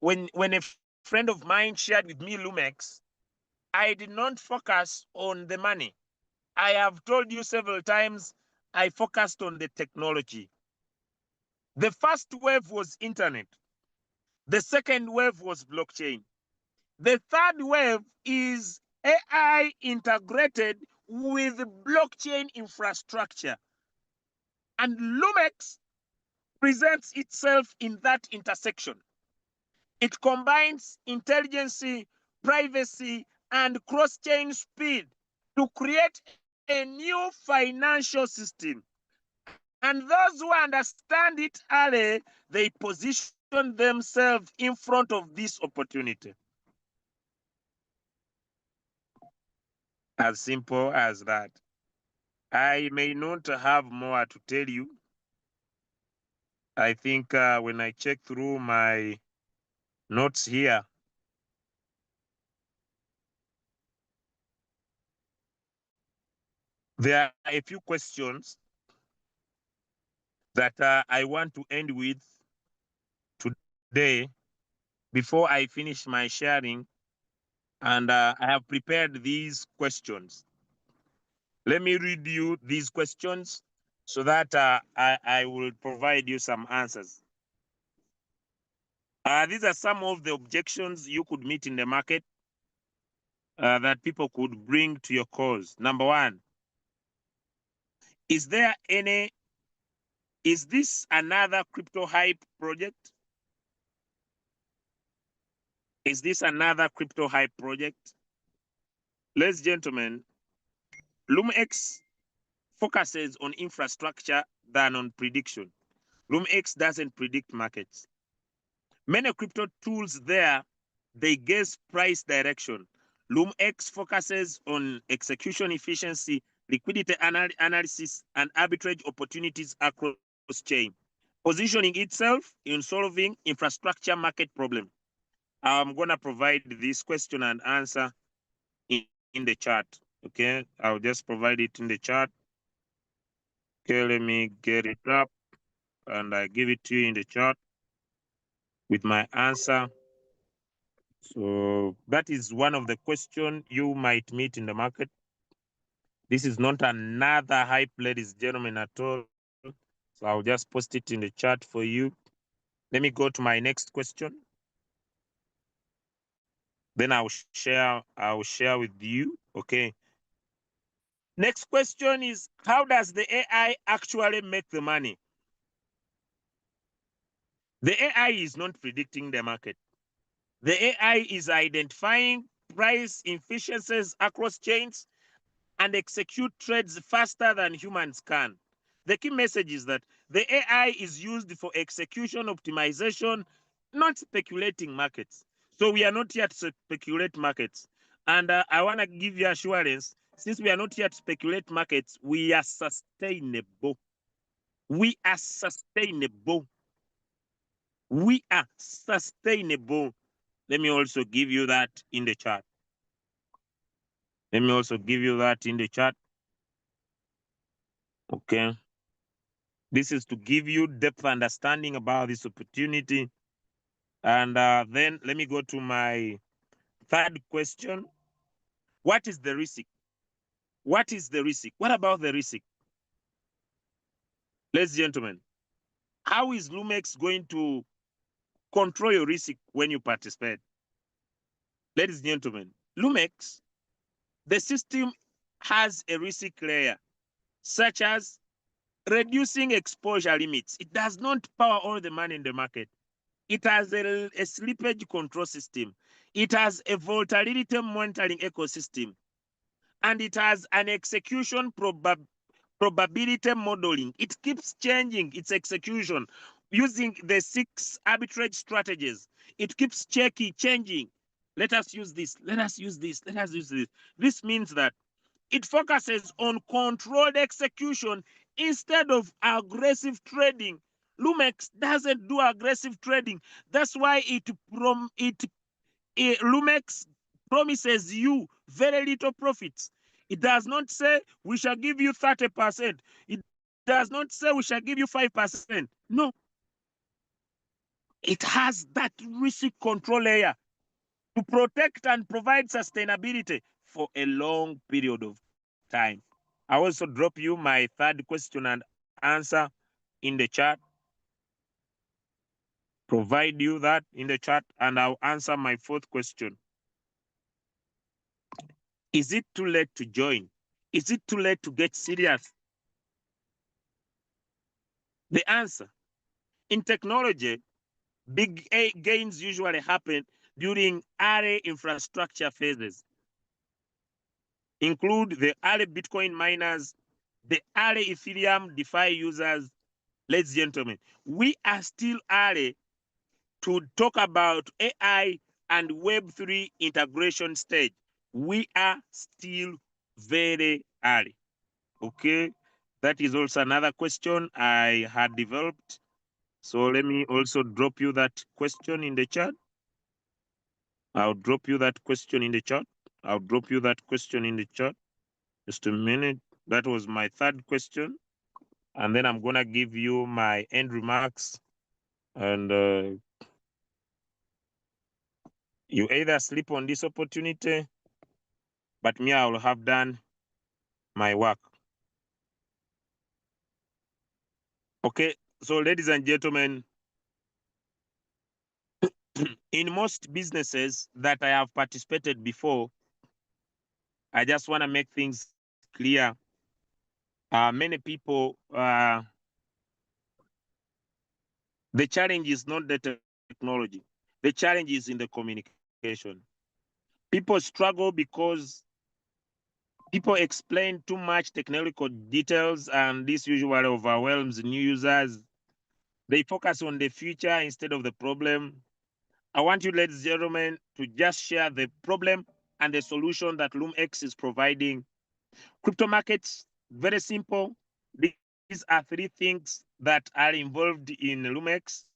when a friend of mine shared with me Lumex, I did not focus on the money. I have told you several times, I focused on the technology. The first wave was internet. The second wave was blockchain. The third wave is AI integrated with blockchain infrastructure. And Lumex presents itself in that intersection. It combines intelligence, privacy, and cross-chain speed to create a new financial system. And those who understand it early, they position themselves in front of this opportunity. As simple as that. I may not have more to tell you, I think when I check through my notes here, there are a few questions that I want to end with today before I finish my sharing. And I have prepared these questions. Let me read you these questions so that I will provide you some answers. These are some of the objections you could meet in the market that people could bring to your cause. Number one, is this another crypto hype project? Is this another crypto hype project? Ladies and gentlemen, LumX focuses on infrastructure than on prediction. LumX doesn't predict markets. Many crypto tools there, they guess price direction. LumX focuses on execution efficiency, liquidity analysis, and arbitrage opportunities across chain, positioning itself in solving infrastructure market problem. I'm gonna provide this question and answer in the chat. Okay, I'll just provide it in the chat. Okay, let me get it up and I give it to you in the chat with my answer. So that is one of the questions you might meet in the market. This is not another hype, ladies and gentlemen, at all. So I'll just post it in the chat for you. Let me go to my next question. Then I'll share with you. Okay. Next question is, how does the AI actually make the money? The AI is not predicting the market. The AI is identifying price efficiencies across chains and execute trades faster than humans can. The key message is that the AI is used for execution optimization, not speculating markets. So we are not here to speculate markets. And I want to give you assurance, since we are not here to speculate markets, we are sustainable. We are sustainable. We are sustainable. Let me also give you that in the chat. Let me also give you that in the chat. Okay. This is to give you depth understanding about this opportunity. And then let me go to my third question. What is the risk? What is the risk? What about the risk? Ladies and gentlemen, how is LumX going to control your risk when you participate? Ladies and gentlemen, LumX, the system has a risk layer, such as reducing exposure limits. It does not power all the money in the market. It has a slippage control system. It has a volatility monitoring ecosystem. And it has an execution probability modeling. It keeps changing its execution using the 6 arbitrage strategies. It keeps changing. Let us use this. Let us use this. Let us use this. This means that it focuses on controlled execution instead of aggressive trading. LumX doesn't do aggressive trading. That's why LumX promises you very little profits. It does not say we shall give you 30%. It does not say we shall give you 5%. No. It has that risk control layer to protect and provide sustainability for a long period of time. I also drop you my third question and answer in the chat. Provide you that in the chat, and I'll answer my fourth question. Is it too late to join? Is it too late to get serious? The answer, in technology, big gains usually happen during early infrastructure phases. Include the early Bitcoin miners, the early Ethereum DeFi users. Ladies and gentlemen, we are still early to talk about AI and Web3 integration stage. We are still very early. Okay, that is also another question I had developed. So let me also drop you that question in the chat. I'll drop you that question in the chat. I'll drop you that question in the chat. Just a minute. That was my third question. And then I'm going to give you my end remarks. And you either sleep on this opportunity, but me, I will have done my work. Okay. So, ladies and gentlemen, in most businesses that I have participated before, I just want to make things clear. Many people, the challenge is not the technology. The challenge is in the communication. People struggle because people explain too much technical details, and this usually overwhelms new users. They focus on the future instead of the problem. I want you, ladies and gentlemen, to just share the problem and the solution that LoomX is providing. Crypto markets, very simple. These are three things that are involved in LoomX.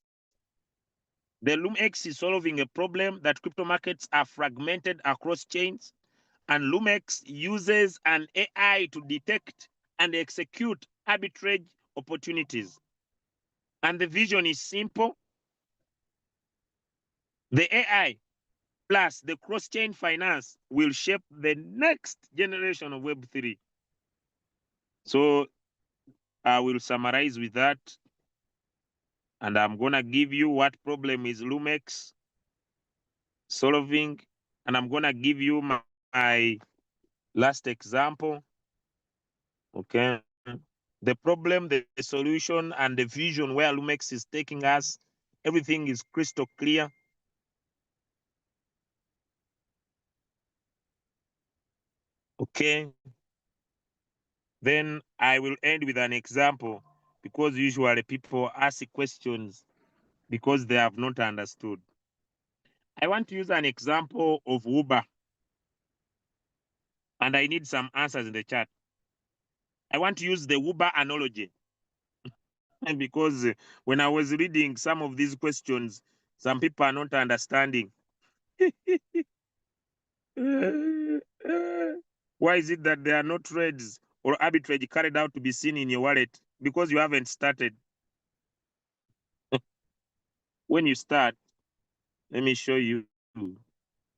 The LoomX is solving a problem that crypto markets are fragmented across chains, and LoomX uses an AI to detect and execute arbitrage opportunities. And the vision is simple. The AI plus the cross-chain finance will shape the next generation of Web3. So I will summarize with that. And I'm going to give you what problem is LoomX solving. And I'm going to give you my last example. Okay. The problem, the solution, and the vision where LoomX is taking us, everything is crystal clear. Okay. Then I will end with an example, because usually people ask questions because they have not understood. I want to use an example of Uber, and I need some answers in the chat. I want to use the Uber analogy because when I was reading some of these questions, some people are not understanding. Why is it that there are no trades or arbitrage carried out to be seen in your wallet? Because you haven't started. When you start, let me show you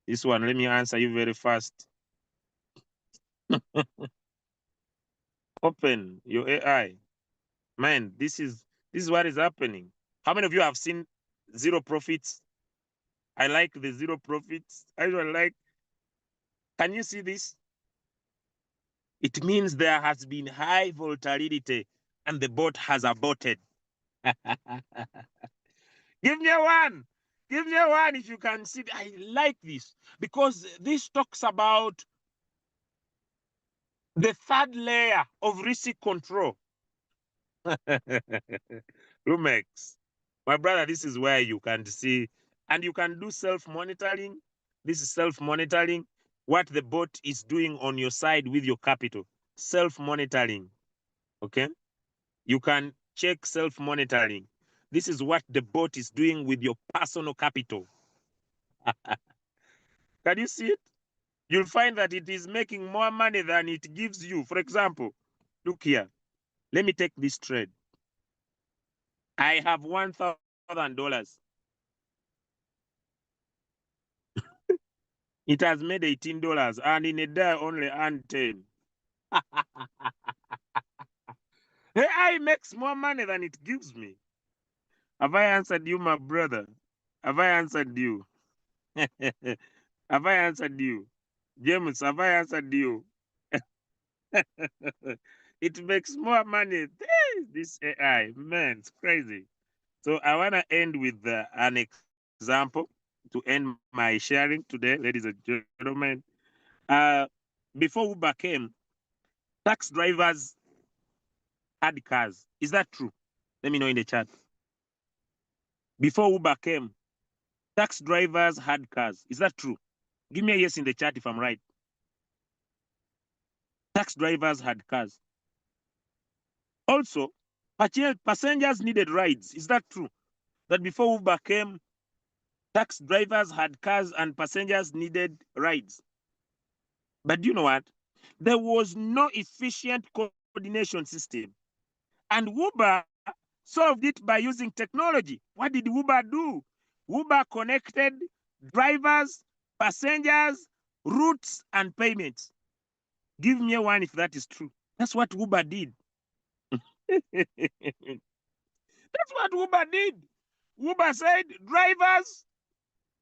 this one. Let me answer you very fast. Open your AI. Man, this is what is happening. How many of you have seen zero profits? I like the zero profits. I don't like. Can you see this? It means there has been high volatility and the bot has aborted. Give me a one. Give me a one if you can see. I like this because this talks about the third layer of risk control. LoomX, my brother, this is where you can see, and you can do self-monitoring. This is self-monitoring, what the bot is doing on your side with your capital. Self-monitoring, okay? You can check self-monitoring. This is what the bot is doing with your personal capital. Can you see it? You'll find that it is making more money than it gives you. For example, look here. Let me take this trade. I have $1,000. It has made $18, and in a day I only earned 10. AI makes more money than it gives me. Have I answered you, my brother? Have I answered you? Have I answered you? James, have I answered you? It makes more money. This AI, man, it's crazy. So I want to end with an example to end my sharing today, ladies and gentlemen. Before Uber came, tax drivers had cars. Is that true? Let me know in the chat. Before Uber came, tax drivers had cars. Is that true? Give me a yes in the chat if I'm right. Tax drivers had cars. Also, passengers needed rides. Is that true? that before Uber came, taxi drivers had cars and passengers needed rides. But do you know what? There was no efficient coordination system. And Uber solved it by using technology. What did Uber do? Uber connected drivers, passengers, routes, and payments. Give me one if that is true. That's what Uber did. That's what Uber did. Uber said, drivers,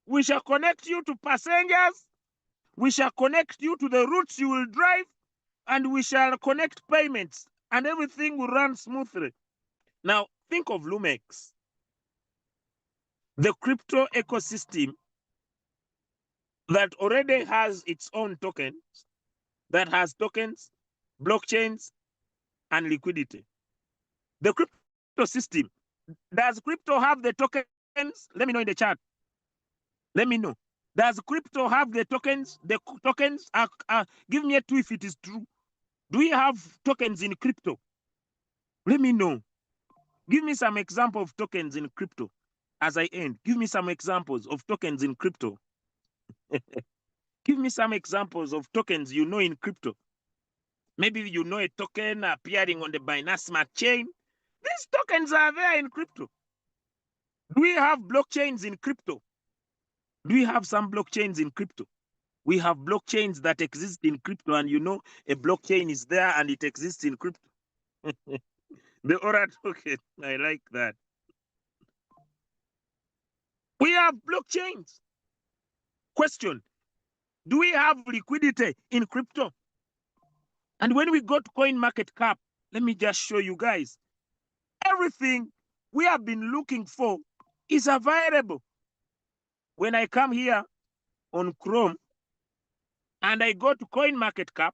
we shall connect you to passengers, we shall connect you to the routes you will drive, and we shall connect payments, and everything will run smoothly. Now, think of Lumex, the crypto ecosystem that already has its own tokens, that has tokens, blockchains, and liquidity. The crypto system, does crypto have the tokens? Let me know in the chat. Let me know. Does crypto have the tokens? The tokens are give me a two if it is true. Do we have tokens in crypto? Let me know. Give me some example of tokens in crypto. As I end, give me some examples of tokens in crypto. Give me some examples of tokens you know in crypto. Maybe you know a token appearing on the Binance Smart Chain. These tokens are there in crypto. Do we have blockchains in crypto? Do we have some blockchains in crypto? We have blockchains that exist in crypto, and you know a blockchain is there and it exists in crypto. The Aura token, I like that. We have blockchains. Question, do we have liquidity in crypto? And when we go to CoinMarketCap, let me just show you guys. Everything we have been looking for is available. When I come here on Chrome and I go to CoinMarketCap,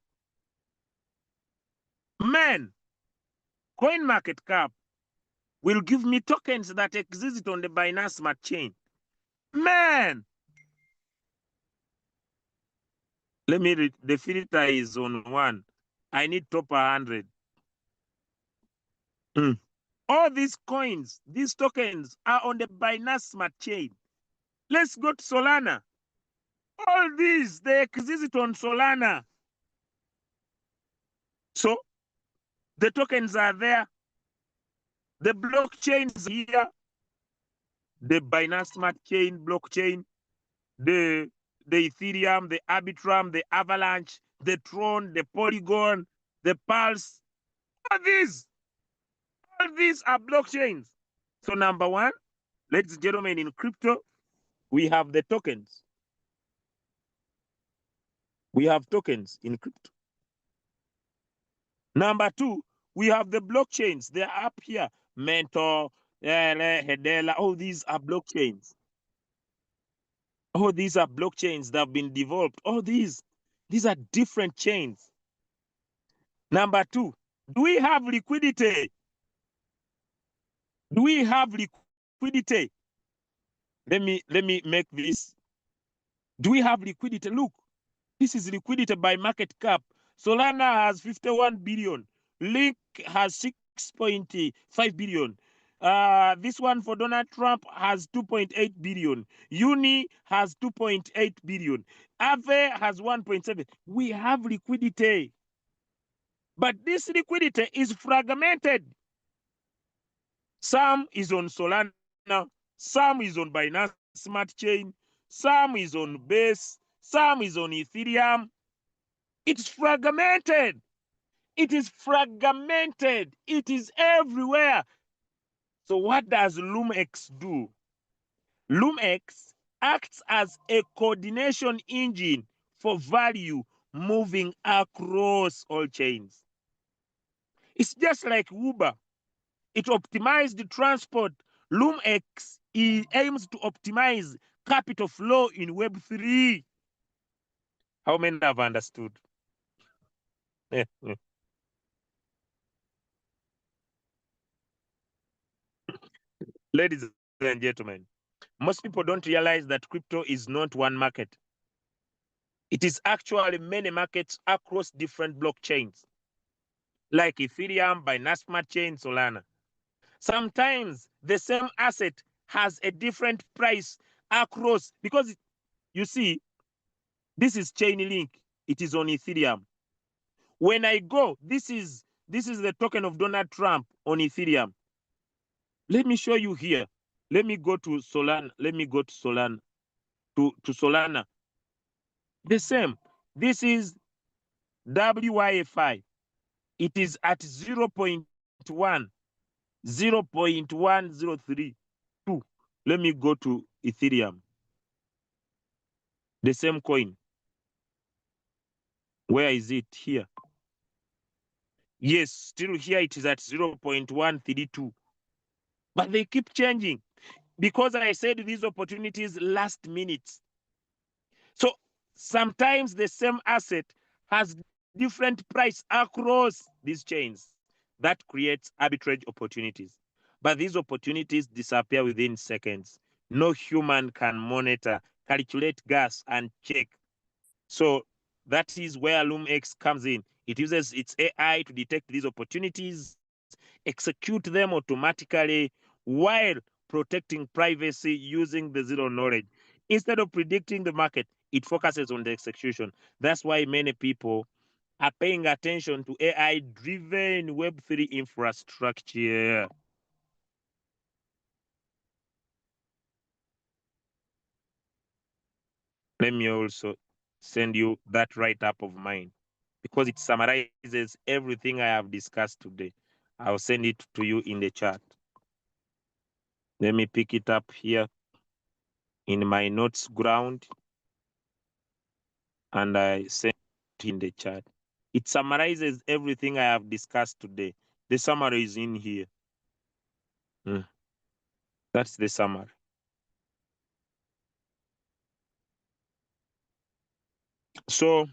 man, CoinMarketCap will give me tokens that exist on the Binance Smart Chain. Man, let me read. The filter is on 1. I need top 100. All these coins, these tokens are on the Binance Smart Chain. Let's go to Solana. All these, they exist on Solana. So the tokens are there. The blockchains here. The Binance Smart Chain blockchain, the Ethereum, the Arbitrum, the Avalanche, the Tron, the Polygon, the Pulse. All these are blockchains. So number one, ladies and gentlemen, in crypto, we have the tokens. We have tokens in crypto. Number two, we have the blockchains. They're up here. Mentor, Hedera, all these are blockchains. All these are blockchains that have been developed. All these are different chains. Number two, do we have liquidity? Do we have liquidity? Let me make this. Do we have liquidity? Look, this is liquidity by market cap. Solana has 51 billion. Link has 6.5 billion. This one for Donald Trump has 2.8 billion. Uni has 2.8 billion. Aave has 1.7. We have liquidity. But this liquidity is fragmented. Some is on Solana, some is on Binance Smart Chain, some is on Base, some is on Ethereum. It's fragmented. It is fragmented. It is everywhere. So what does LUMX do? LUMX acts as a coordination engine for value moving across all chains. It's just like Uber. It optimized the transport. LUMX aims to optimize capital flow in Web3. How many have understood? Ladies and gentlemen, most people don't realize that crypto is not one market. It is actually many markets across different blockchains, like Ethereum, Binance Smart Chain, Solana. Sometimes the same asset has a different price across, because you see, this is Chainlink. It is on Ethereum. When I go, this is the token of Donald Trump on Ethereum. Let me show you here. Let me go to Solana. Let me go to Solana. To Solana. The same. This is WYFI. It is at 0.1, 0.1032. Let me go to Ethereum. The same coin. Where is it? Here. Yes, still here it is at 0.132. But they keep changing, because I said these opportunities last minute. So sometimes the same asset has different price across these chains. That creates arbitrage opportunities. But these opportunities disappear within seconds. No human can monitor, calculate gas, and check. So that is where LoomX comes in. It uses its AI to detect these opportunities, execute them automatically while protecting privacy using the zero knowledge. Instead of predicting the market, it focuses on the execution. That's why many people are paying attention to AI-driven Web3 infrastructure. Let me also send you that write-up of mine, because it summarizes everything I have discussed today. I'll send it to you in the chat. Let me pick it up here in my notes ground, and I send it in the chat. It summarizes everything I have discussed today. The summary is in here. That's the summary. So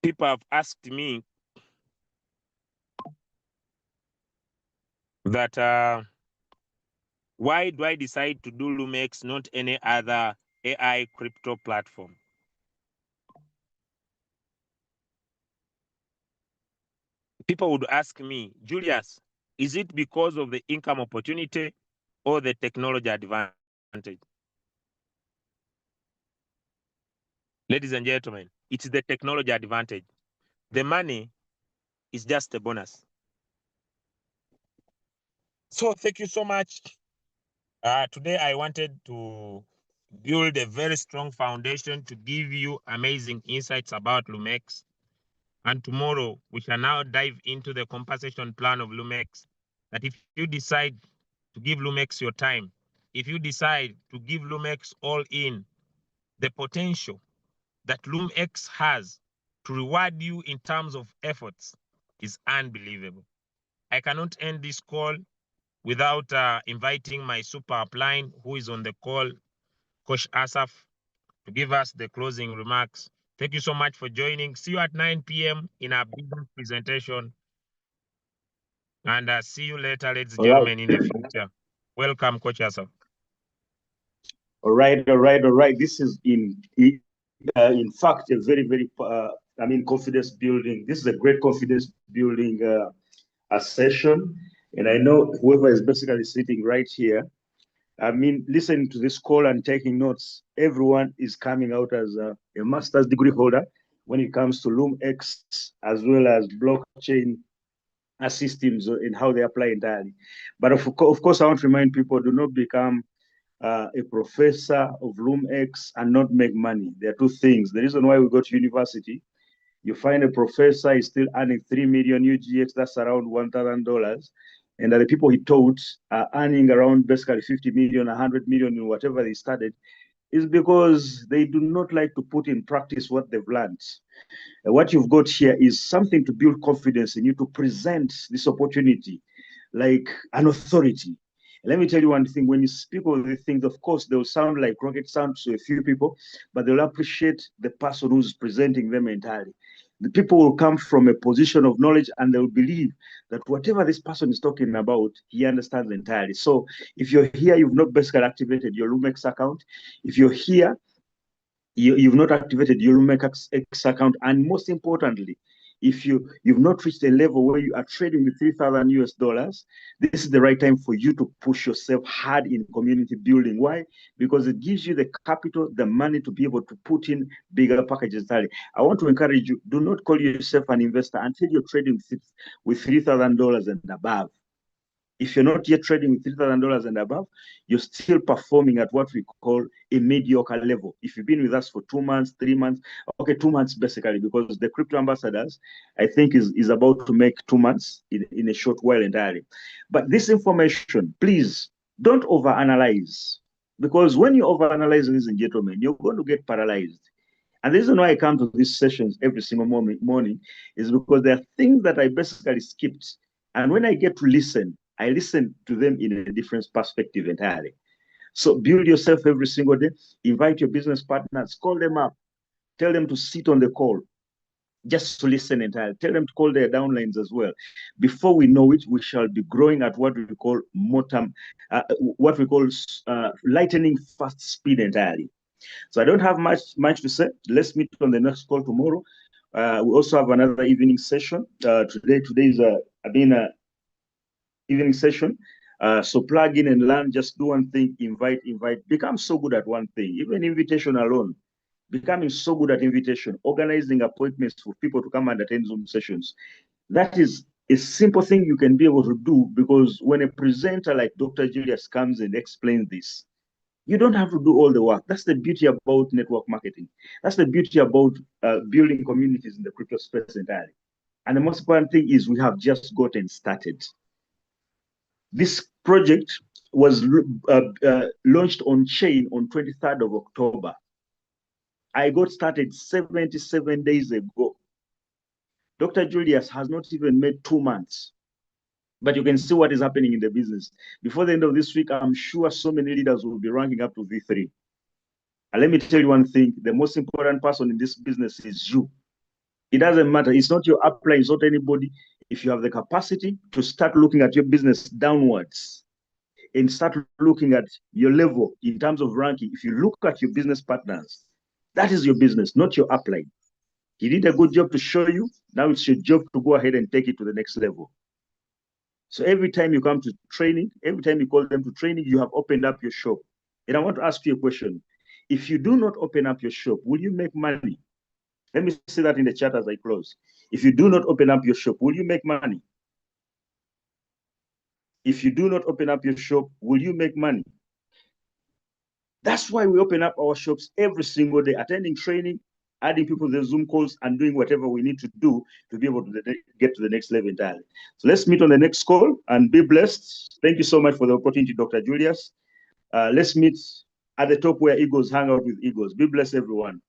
people have asked me that why do I decide to do LoomX, not any other AI crypto platform? People would ask me, Julius, is it because of the income opportunity or the technology advantage? Ladies and gentlemen, it's the technology advantage. The money is just a bonus. So thank you so much. Today I wanted to build a very strong foundation to give you amazing insights about LoomX. And tomorrow we shall now dive into the compensation plan of LoomX. That if you decide to give LoomX your time, if you decide to give LoomX all in, the potential that LoomX has to reward you in terms of efforts is unbelievable. I cannot end this call without inviting my super upline who is on the call, Coach Asaf, to give us the closing remarks. Thank you so much for joining. See you at 9 p.m. in our business presentation. And see you later, ladies and gentlemen, in the future. Welcome, Coach Asaf. All right. This is in fact a very, very, confidence building. This is a great confidence building a session. And I know whoever is basically sitting right here, listening to this call and taking notes, everyone is coming out as a master's degree holder when it comes to LoomX, as well as blockchain systems and how they apply entirely. But of course, I want to remind people, do not become a professor of LoomX and not make money. There are two things. The reason why we go to university, you find a professor is still earning 3 million UGX, that's around $1,000. And the people he taught are earning around basically 50 million, 100 million in whatever they studied, is because they do not like to put in practice what they've learned. What you've got here is something to build confidence in you, to present this opportunity like an authority. Let me tell you one thing, when you speak of these things, of course, they'll sound like rocket science to a few people, but they'll appreciate the person who's presenting them entirely. The people will come from a position of knowledge and they'll believe that whatever this person is talking about, he understands entirely. So if you're here, you've not basically activated your LoomX account. If you're here, you've not activated your LoomX account, and most importantly, If you've not reached a level where you are trading with 3,000 US dollars, this is the right time for you to push yourself hard in community building. Why? Because it gives you the capital, the money to be able to put in bigger packages. I want to encourage you, do not call yourself an investor until you're trading with $3,000 and above. If you're not yet trading with $3,000 and above, you're still performing at what we call a mediocre level. If you've been with us for 2 months, 3 months, okay, 2 months basically, because the crypto ambassadors, I think, is about to make 2 months in a short while entirely. But this information, please don't overanalyze, because when you overanalyze, ladies and gentlemen, you're going to get paralyzed. And the reason why I come to these sessions every single morning is because there are things that I basically skipped. And when I get to listen, I listen to them in a different perspective entirely. So build yourself every single day. Invite your business partners, call them up, tell them to sit on the call, just to listen entirely. Tell them to call their downlines as well. Before we know it, we shall be growing at what we call lightning fast speed entirely. So I don't have much to say. Let's meet on the next call tomorrow. We also have another evening session. Today is a evening session. So plug in and learn. Just do one thing. Invite. Become so good at one thing. Even invitation alone. Becoming so good at invitation. Organizing appointments for people to come and attend Zoom sessions. That is a simple thing you can be able to do, because when a presenter like Dr. Julius comes and explains this, you don't have to do all the work. That's the beauty about network marketing. That's the beauty about building communities in the crypto space entirely. And the most important thing is we have just gotten started. This project was launched on chain on 23rd of October. I got started 77 days ago. Dr. Julius has not even made 2 months. But you can see what is happening in the business. Before the end of this week, I'm sure so many leaders will be ranking up to V3. And let me tell you one thing, the most important person in this business is you. It doesn't matter. It's not your upline, it's not anybody. If you have the capacity to start looking at your business downwards and start looking at your level in terms of ranking, if you look at your business partners, that is your business, not your upline. He did a good job to show you. Now it's your job to go ahead and take it to the next level. So every time you come to training, every time you call them to training, you have opened up your shop. And I want to ask you a question. If you do not open up your shop, will you make money? Let me say that in the chat as I close. If you do not open up your shop, will you make money? If you do not open up your shop, will you make money? That's why we open up our shops every single day, attending training, adding people to the Zoom calls, and doing whatever we need to do to be able to get to the next level entirely. So let's meet on the next call and be blessed. Thank you so much for the opportunity, Dr. Julius. Let's meet at the top where eagles hang out with eagles. Be blessed, everyone.